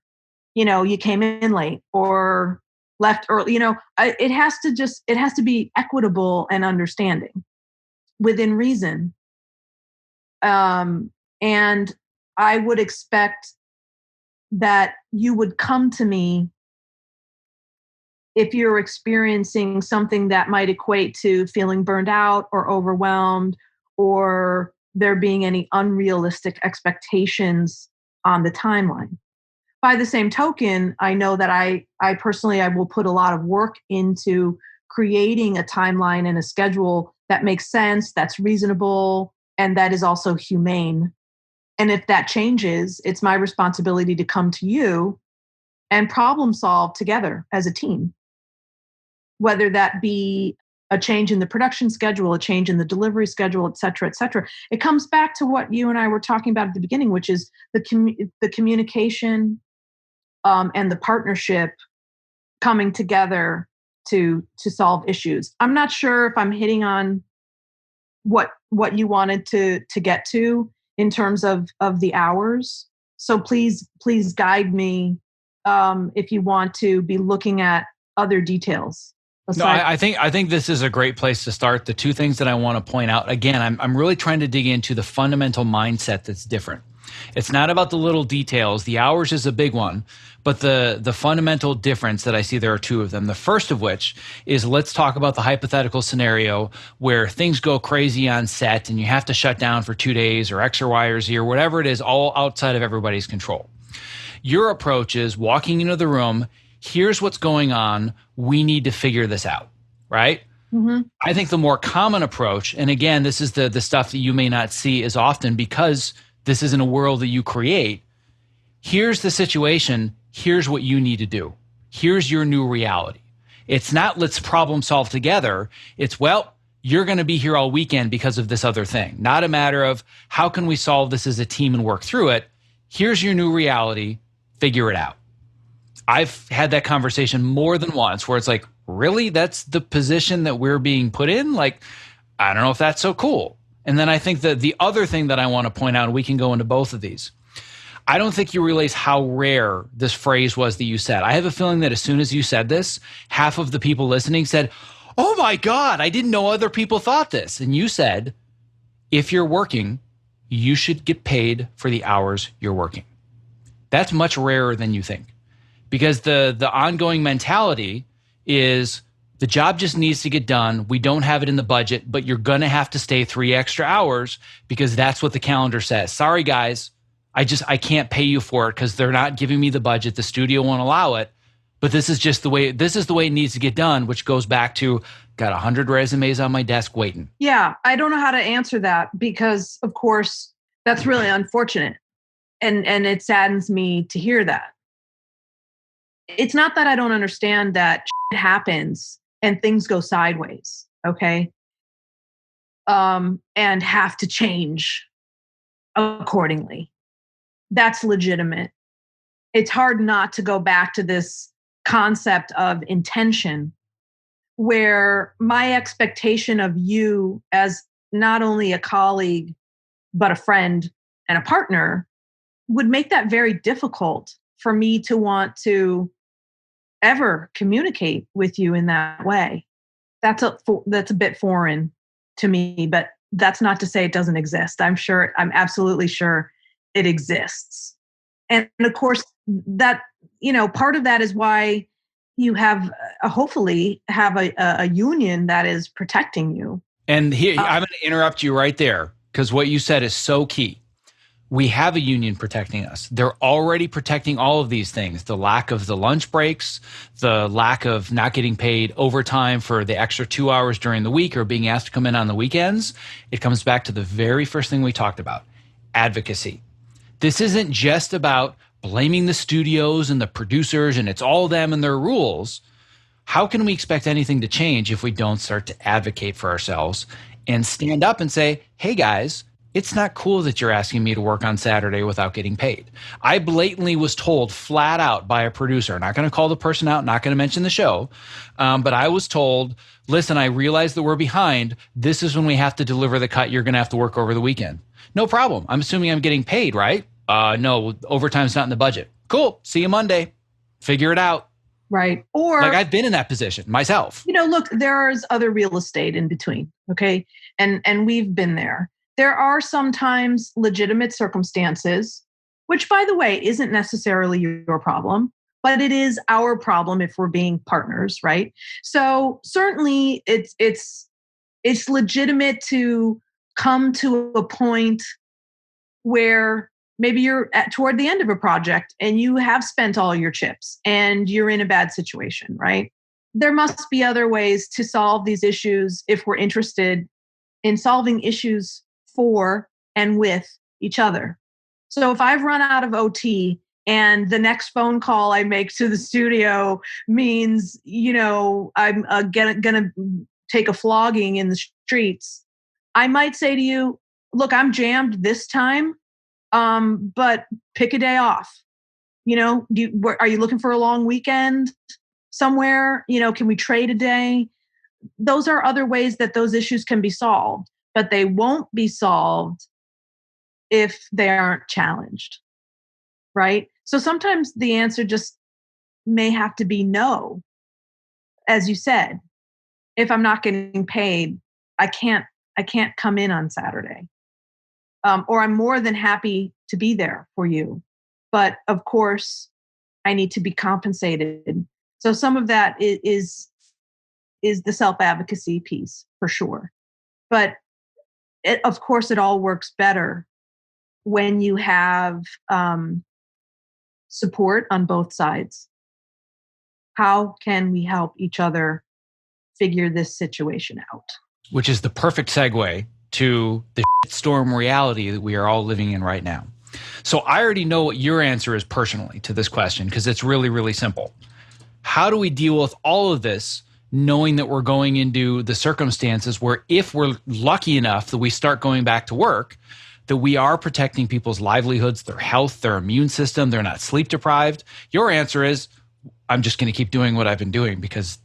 you came in late or left early. It has to be equitable and understanding within reason. And I would expect that you would come to me if you're experiencing something that might equate to feeling burned out or overwhelmed, or there being any unrealistic expectations on the timeline. By the same token, I know that I personally will put a lot of work into creating a timeline and a schedule that makes sense, that's reasonable, and that is also humane. And if that changes, it's my responsibility to come to you and problem solve together as a team. Whether that be a change in the production schedule, a change in the delivery schedule, et cetera, et cetera. It comes back to what you and I were talking about at the beginning, which is the communication and the partnership coming together to solve issues. I'm not sure if I'm hitting on what you wanted to get to in terms of the hours. So please guide me if you want to be looking at other details. No, I think this is a great place to start. The two things that I want to point out, again, I'm really trying to dig into the fundamental mindset that's different. It's not about the little details. The hours is a big one, but the fundamental difference that I see, there are two of them. The first of which is, let's talk about the hypothetical scenario where things go crazy on set and you have to shut down for 2 days or X or Y or Z or whatever it is, all outside of everybody's control. Your approach is walking into the room, here's what's going on, we need to figure this out, right? Mm-hmm. I think the more common approach, and again, this is the stuff that you may not see as often because this isn't a world that you create. Here's the situation, here's what you need to do. Here's your new reality. It's not let's problem solve together. It's, well, you're going to be here all weekend because of this other thing. Not a matter of how can we solve this as a team and work through it. Here's your new reality, figure it out. I've had that conversation more than once where it's like, really? That's the position that we're being put in? Like, I don't know if that's so cool. And then I think that the other thing that I want to point out, and we can go into both of these, I don't think you realize how rare this phrase was that you said. I have a feeling that as soon as you said this, half of the people listening said, oh my God, I didn't know other people thought this. And you said, if you're working, you should get paid for the hours you're working. That's much rarer than you think, because the ongoing mentality is the job just needs to get done. We don't have it in the budget, but you're going to have to stay 3 extra hours because that's what the calendar says. Sorry, guys. I can't pay you for it because they're not giving me the budget. The studio won't allow it. But this is the way it needs to get done, which goes back to got 100 resumes on my desk waiting. Yeah, I don't know how to answer that because, of course, that's really unfortunate. And it saddens me to hear that. It's not that I don't understand that shit happens and things go sideways, okay? And have to change accordingly. That's legitimate. It's hard not to go back to this concept of intention, where my expectation of you as not only a colleague, but a friend and a partner would make that very difficult for me to want to ever communicate with you in that way. That's a bit foreign to me, but that's not to say it doesn't exist. I'm absolutely sure it exists. And of course that, part of that is why you have hopefully have a union that is protecting you. And here, I'm going to interrupt you right there because what you said is so key. We have a union protecting us. They're already protecting all of these things. The lack of the lunch breaks, the lack of not getting paid overtime for the extra 2 hours during the week or being asked to come in on the weekends. It comes back to the very first thing we talked about, advocacy. This isn't just about blaming the studios and the producers and it's all them and their rules. How can we expect anything to change if we don't start to advocate for ourselves and stand up and say, hey guys, it's not cool that you're asking me to work on Saturday without getting paid. I blatantly was told flat out by a producer, not going to call the person out, not going to mention the show, but I was told, listen, I realize that we're behind. This is when we have to deliver the cut. You're going to have to work over the weekend. No problem. I'm assuming I'm getting paid, right? No, overtime's not in the budget. Cool. See you Monday. Figure it out. Right. Or like I've been in that position myself. Look, there's other real estate in between. Okay. And we've been there. There are sometimes legitimate circumstances, which by the way, isn't necessarily your problem, but it is our problem if we're being partners. Right. So certainly it's legitimate to come to a point where maybe you're toward the end of a project and you have spent all your chips and you're in a bad situation, right? There must be other ways to solve these issues if we're interested in solving issues for and with each other. So if I've run out of OT and the next phone call I make to the studio means, I'm going to take a flogging in the streets, I might say to you, look, I'm jammed this time. But pick a day off. Are you looking for a long weekend somewhere? Can we trade a day? Those are other ways that those issues can be solved, but they won't be solved if they aren't challenged, right? So sometimes the answer just may have to be no. As you said, if I'm not getting paid, I can't come in on Saturday. Or I'm more than happy to be there for you. But of course, I need to be compensated. So some of that is the self-advocacy piece for sure. But of course, it all works better when you have support on both sides. How can we help each other figure this situation out? Which is the perfect segue to the storm reality that we are all living in right now. So I already know what your answer is personally to this question because it's really, really simple. How do we deal with all of this knowing that we're going into the circumstances where if we're lucky enough that we start going back to work, that we are protecting people's livelihoods, their health, their immune system, they're not sleep deprived? Your answer is, I'm just going to keep doing what I've been doing because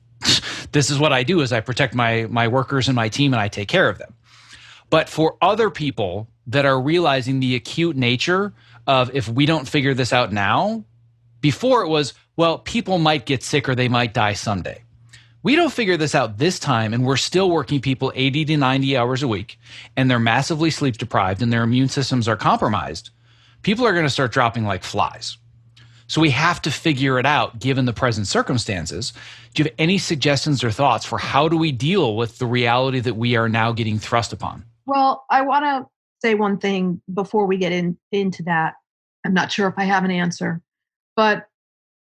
this is what I do is I protect my workers and my team and I take care of them. But for other people that are realizing the acute nature of if we don't figure this out now, before it was, well, people might get sick or they might die someday. We don't figure this out this time, and we're still working people 80 to 90 hours a week, and they're massively sleep deprived and their immune systems are compromised, people are going to start dropping like flies. So we have to figure it out given the present circumstances. Do you have any suggestions or thoughts for how do we deal with the reality that we are now getting thrust upon? Well, I want to say one thing before we get into that. I'm not sure if I have an answer, but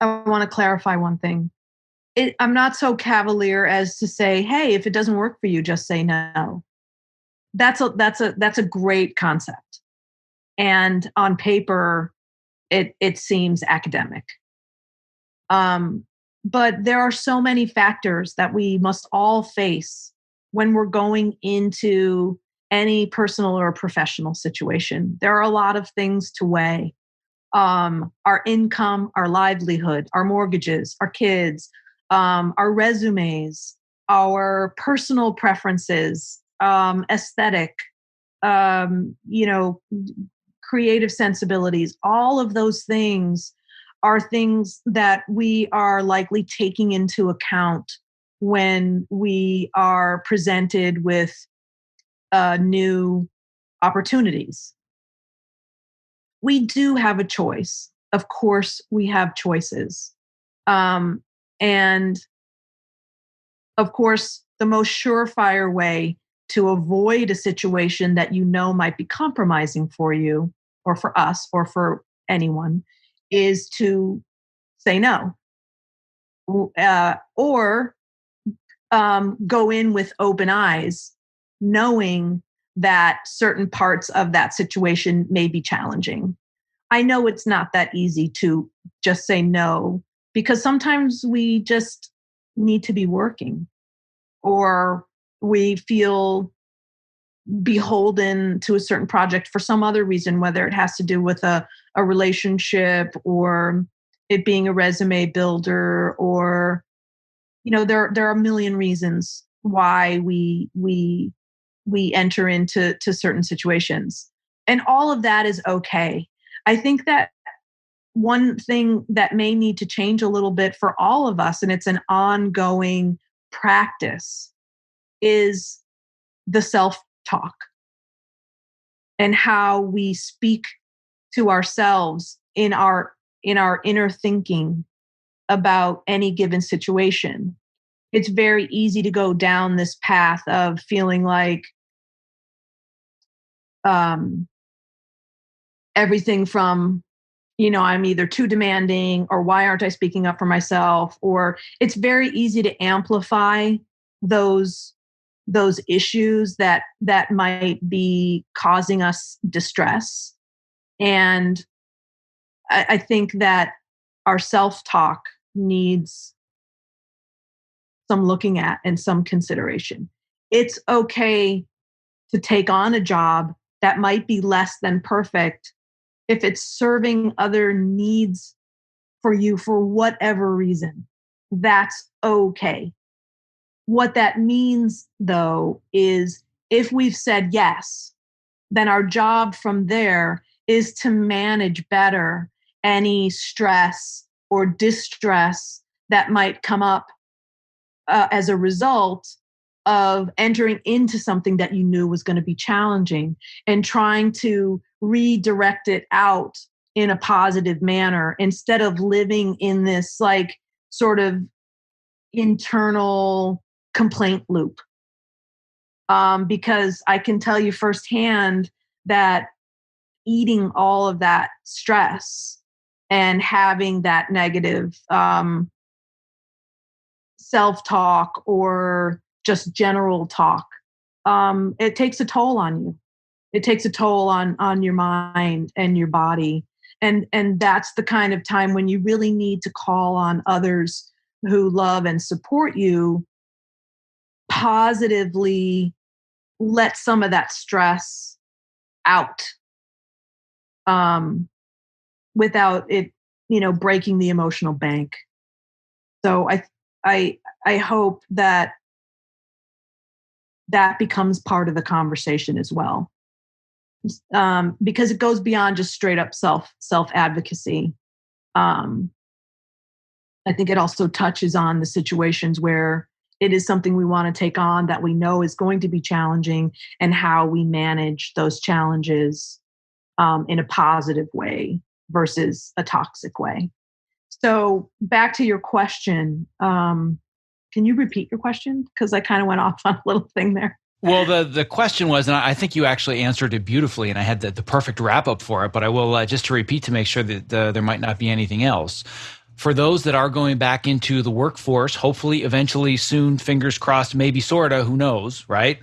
I want to clarify one thing. I'm not so cavalier as to say, "Hey, if it doesn't work for you, just say no." That's a great concept, and on paper, it seems academic. But there are so many factors that we must all face when we're going into any personal or professional situation. There are a lot of things to weigh. Our income, our livelihood, our mortgages, our kids, our resumes, our personal preferences, aesthetic, you know, creative sensibilities, all of those things are things that we are likely taking into account when we are presented with new opportunities. We do have a choice. Of course, we have choices. And of course, the most surefire way to avoid a situation that you know might be compromising for you or for us or for anyone is to say no, or go in with open eyes, knowing that certain parts of that situation may be challenging. I know it's not that easy to just say no because sometimes we just need to be working or we feel beholden to a certain project for some other reason, whether it has to do with a relationship or it being a resume builder or, there are a million reasons why we enter into certain situations. And all of that is okay. I think that one thing that may need to change a little bit for all of us, and it's an ongoing practice, is the self-talk and how we speak to ourselves in our inner thinking about any given situation. It's very easy to go down this path of feeling like everything from, I'm either too demanding or why aren't I speaking up for myself? Or it's very easy to amplify those issues that might be causing us distress. And I think that our self-talk needs some looking at and some consideration. It's okay to take on a job that might be less than perfect if it's serving other needs for you for whatever reason. That's okay. What that means, though, is if we've said yes, then our job from there is to manage better any stress or distress that might come up as a result of entering into something that you knew was going to be challenging and trying to redirect it out in a positive manner instead of living in this like sort of internal complaint loop. Because I can tell you firsthand that eating all of that stress and having that negative self-talk or just general talk, it takes a toll on you. It takes a toll on your mind and your body. And that's the kind of time when you really need to call on others who love and support you, positively let some of that stress out, without it, breaking the emotional bank. So I hope that becomes part of the conversation as well, because it goes beyond just straight up self advocacy. I think it also touches on the situations where it is something we want to take on that we know is going to be challenging, and how we manage those challenges in a positive way versus a toxic way. So back to your question. Can you repeat your question? Because I kind of went off on a little thing there. Well, the question was, and I think you actually answered it beautifully, and I had the perfect wrap up for it, but I will just to repeat to make sure that there might not be anything else. For those that are going back into the workforce, hopefully eventually soon, fingers crossed, maybe sorta, who knows, right?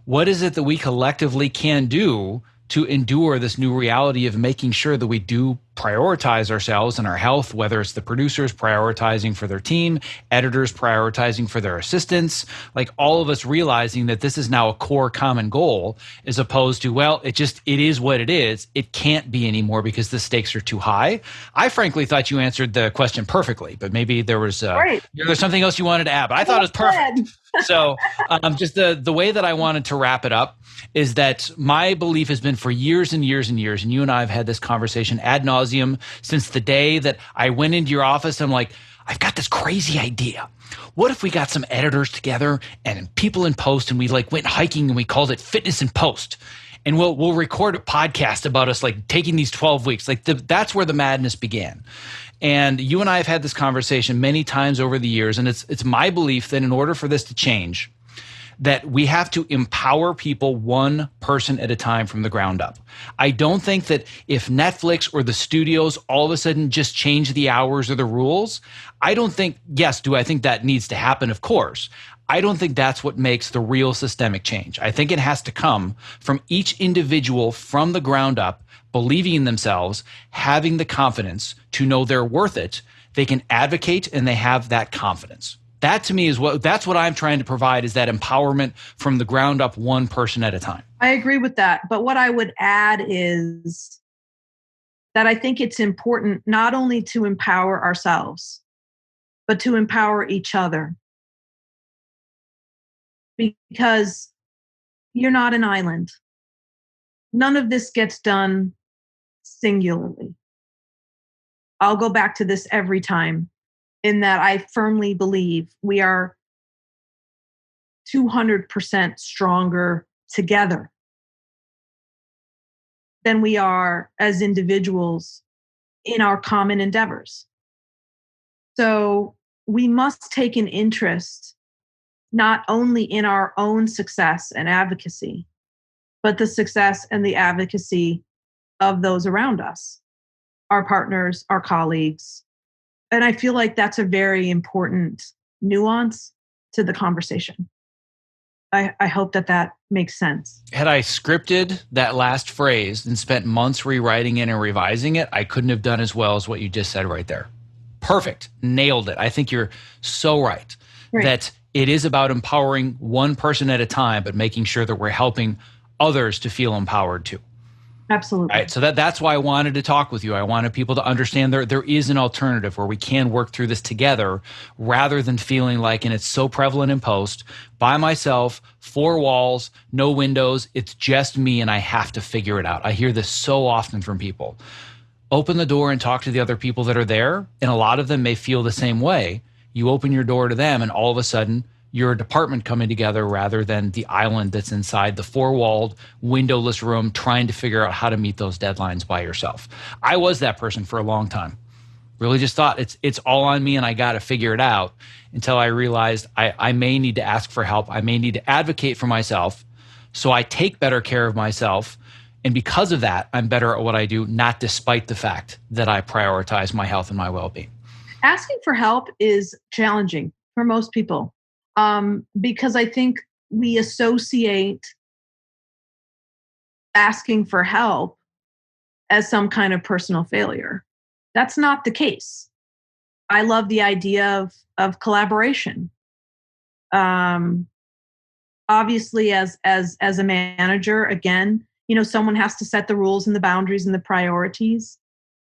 What is it that we collectively can do to endure this new reality of making sure that we do prioritize ourselves and our health, whether it's the producers prioritizing for their team, editors prioritizing for their assistants, like all of us realizing that this is now a core common goal, as opposed to, well, it is what it is. It can't be anymore because the stakes are too high. I frankly thought you answered the question perfectly, but maybe there was there's something else you wanted to add, but I thought it was perfect. So just the way that I wanted to wrap it up is that my belief has been for years and years and years, and you and I have had this conversation ad nauseum since the day that I went into your office. I'm like, I've got this crazy idea. What if we got some editors together and people in post, and we went hiking and we called it Fitness in Post, and we'll record a podcast about us taking these 12 weeks. That's where the madness began. And you and I have had this conversation many times over the years, and it's my belief that in order for this to change, that we have to empower people one person at a time from the ground up. I don't think that if Netflix or the studios all of a sudden just change the hours or the rules, I don't think, yes, do I think that needs to happen? Of course. I don't think that's what makes the real systemic change. I think it has to come from each individual from the ground up, believing in themselves, having the confidence to know they're worth it. They can advocate and they have that confidence. That to me that's what I'm trying to provide, is that empowerment from the ground up, one person at a time. I agree with that. But what I would add is that I think it's important not only to empower ourselves, but to empower each other. Because you're not an island. None of this gets done singularly. I'll go back to this every time, in that I firmly believe we are 200% stronger together than we are as individuals in our common endeavors. So we must take an interest not only in our own success and advocacy, but the success and the advocacy of those around us, our partners, our colleagues. And I feel like that's a very important nuance to the conversation. I hope that makes sense. Had I scripted that last phrase and spent months rewriting it and revising it, I couldn't have done as well as what you just said right there. Perfect. Nailed it. I think you're so right. That it is about empowering one person at a time, but making sure that we're helping others to feel empowered too. Absolutely. Right. So that's why I wanted to talk with you. I wanted people to understand there is an alternative where we can work through this together, rather than feeling like, and it's so prevalent in post, by myself, four walls, no windows, it's just me and I have to figure it out. I hear this so often from people. Open the door and talk to the other people that are there, and a lot of them may feel the same way. You open your door to them, and all of a sudden, you're a department coming together rather than the island that's inside the four-walled, windowless room trying to figure out how to meet those deadlines by yourself. I was that person for a long time. Really just thought it's all on me and I got to figure it out, until I realized I may need to ask for help. I may need to advocate for myself, so I take better care of myself. And because of that, I'm better at what I do, not despite the fact that I prioritize my health and my well-being. Asking for help is challenging for most people. Because I think we associate asking for help as some kind of personal failure. That's not the case. I love the idea of collaboration. Obviously, as a manager, again, someone has to set the rules and the boundaries and the priorities.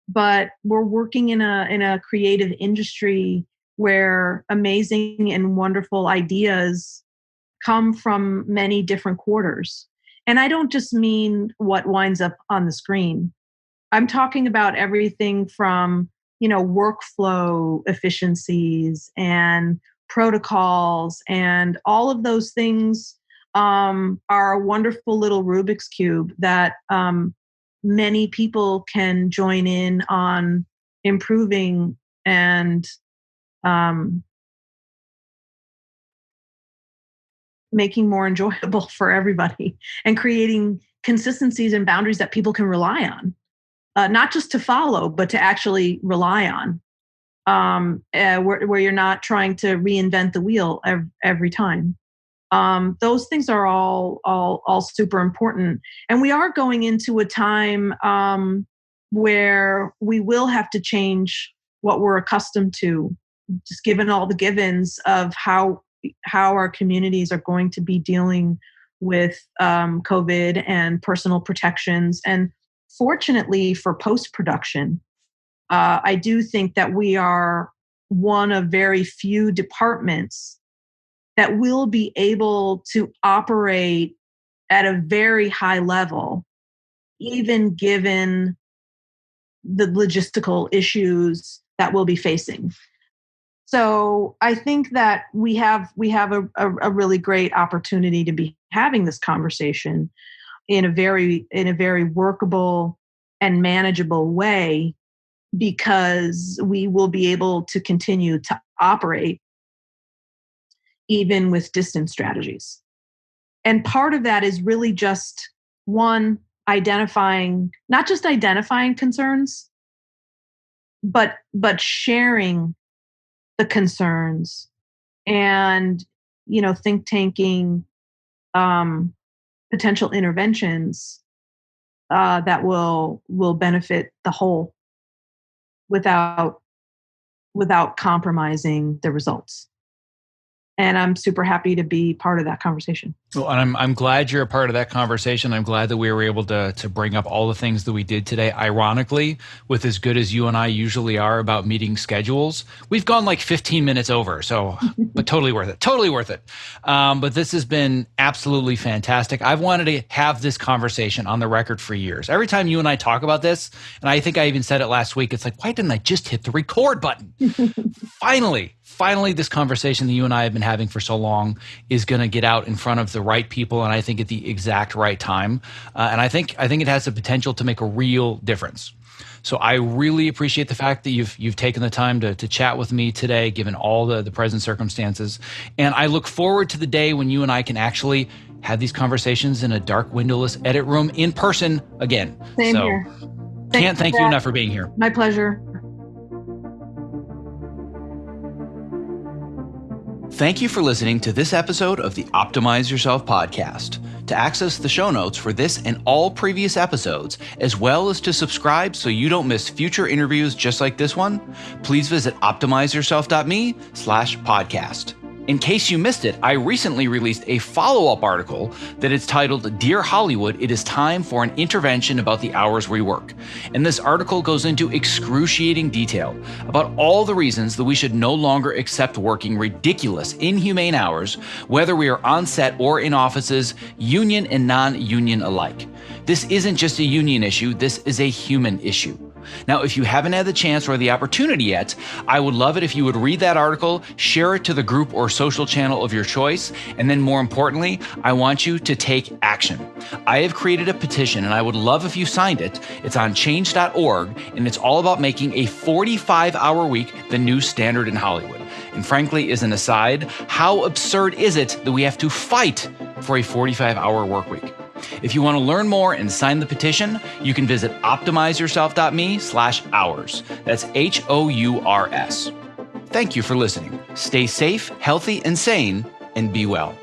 But we're working in a creative industry where amazing and wonderful ideas come from many different quarters. And I don't just mean what winds up on the screen. I'm talking about everything from, workflow efficiencies and protocols, and all of those things are a wonderful little Rubik's Cube that many people can join in on improving and making more enjoyable for everybody, and creating consistencies and boundaries that people can rely on, not just to follow, but to actually rely on, where you're not trying to reinvent the wheel every time. Those things are all super important. And we are going into a time where we will have to change what we're accustomed to, just given all the givens of how our communities are going to be dealing with COVID and personal protections. And fortunately for post-production, I do think that we are one of very few departments that will be able to operate at a very high level, even given the logistical issues that we'll be facing. So I think that we have a really great opportunity to be having this conversation in a very workable and manageable way, because we will be able to continue to operate even with distance strategies. And part of that is really just, one, not just identifying concerns, but sharing the concerns, and think tanking potential interventions that will benefit the whole without compromising the results. And I'm super happy to be part of that conversation. Well, and I'm glad you're a part of that conversation. I'm glad that we were able to bring up all the things that we did today. Ironically, with as good as you and I usually are about meeting schedules, we've gone like 15 minutes over. So, but totally worth it. Totally worth it. But this has been absolutely fantastic. I've wanted to have this conversation on the record for years. Every time you and I talk about this, and I think I even said it last week, it's like, why didn't I just hit the record button? Finally, this conversation that you and I have been having for so long is going to get out in front of the right people, and I think at the exact right time. And I think it has the potential to make a real difference. So I really appreciate the fact that you've taken the time to chat with me today, given all the present circumstances. And I look forward to the day when you and I can actually have these conversations in a dark, windowless edit room in person again. Same here. Can't thank you enough for being here. My pleasure. Thank you for listening to this episode of the Optimize Yourself podcast. To access the show notes for this and all previous episodes, as well as to subscribe so you don't miss future interviews just like this one, please visit optimizeyourself.me/podcast. In case you missed it, I recently released a follow-up article that is titled, Dear Hollywood, It is Time for an Intervention About the Hours We Work. And this article goes into excruciating detail about all the reasons that we should no longer accept working ridiculous, inhumane hours, whether we are on set or in offices, union and non-union alike. This isn't just a union issue, this is a human issue. Now, if you haven't had the chance or the opportunity yet, I would love it if you would read that article, share it to the group or social channel of your choice, and then more importantly, I want you to take action. I have created a petition and I would love if you signed it. It's on change.org and it's all about making a 45-hour week the new standard in Hollywood. And frankly, as an aside, how absurd is it that we have to fight for a 45-hour work week? If you want to learn more and sign the petition, you can visit optimizeyourself.me/hours. That's HOURS. Thank you for listening. Stay safe, healthy, and sane, and be well.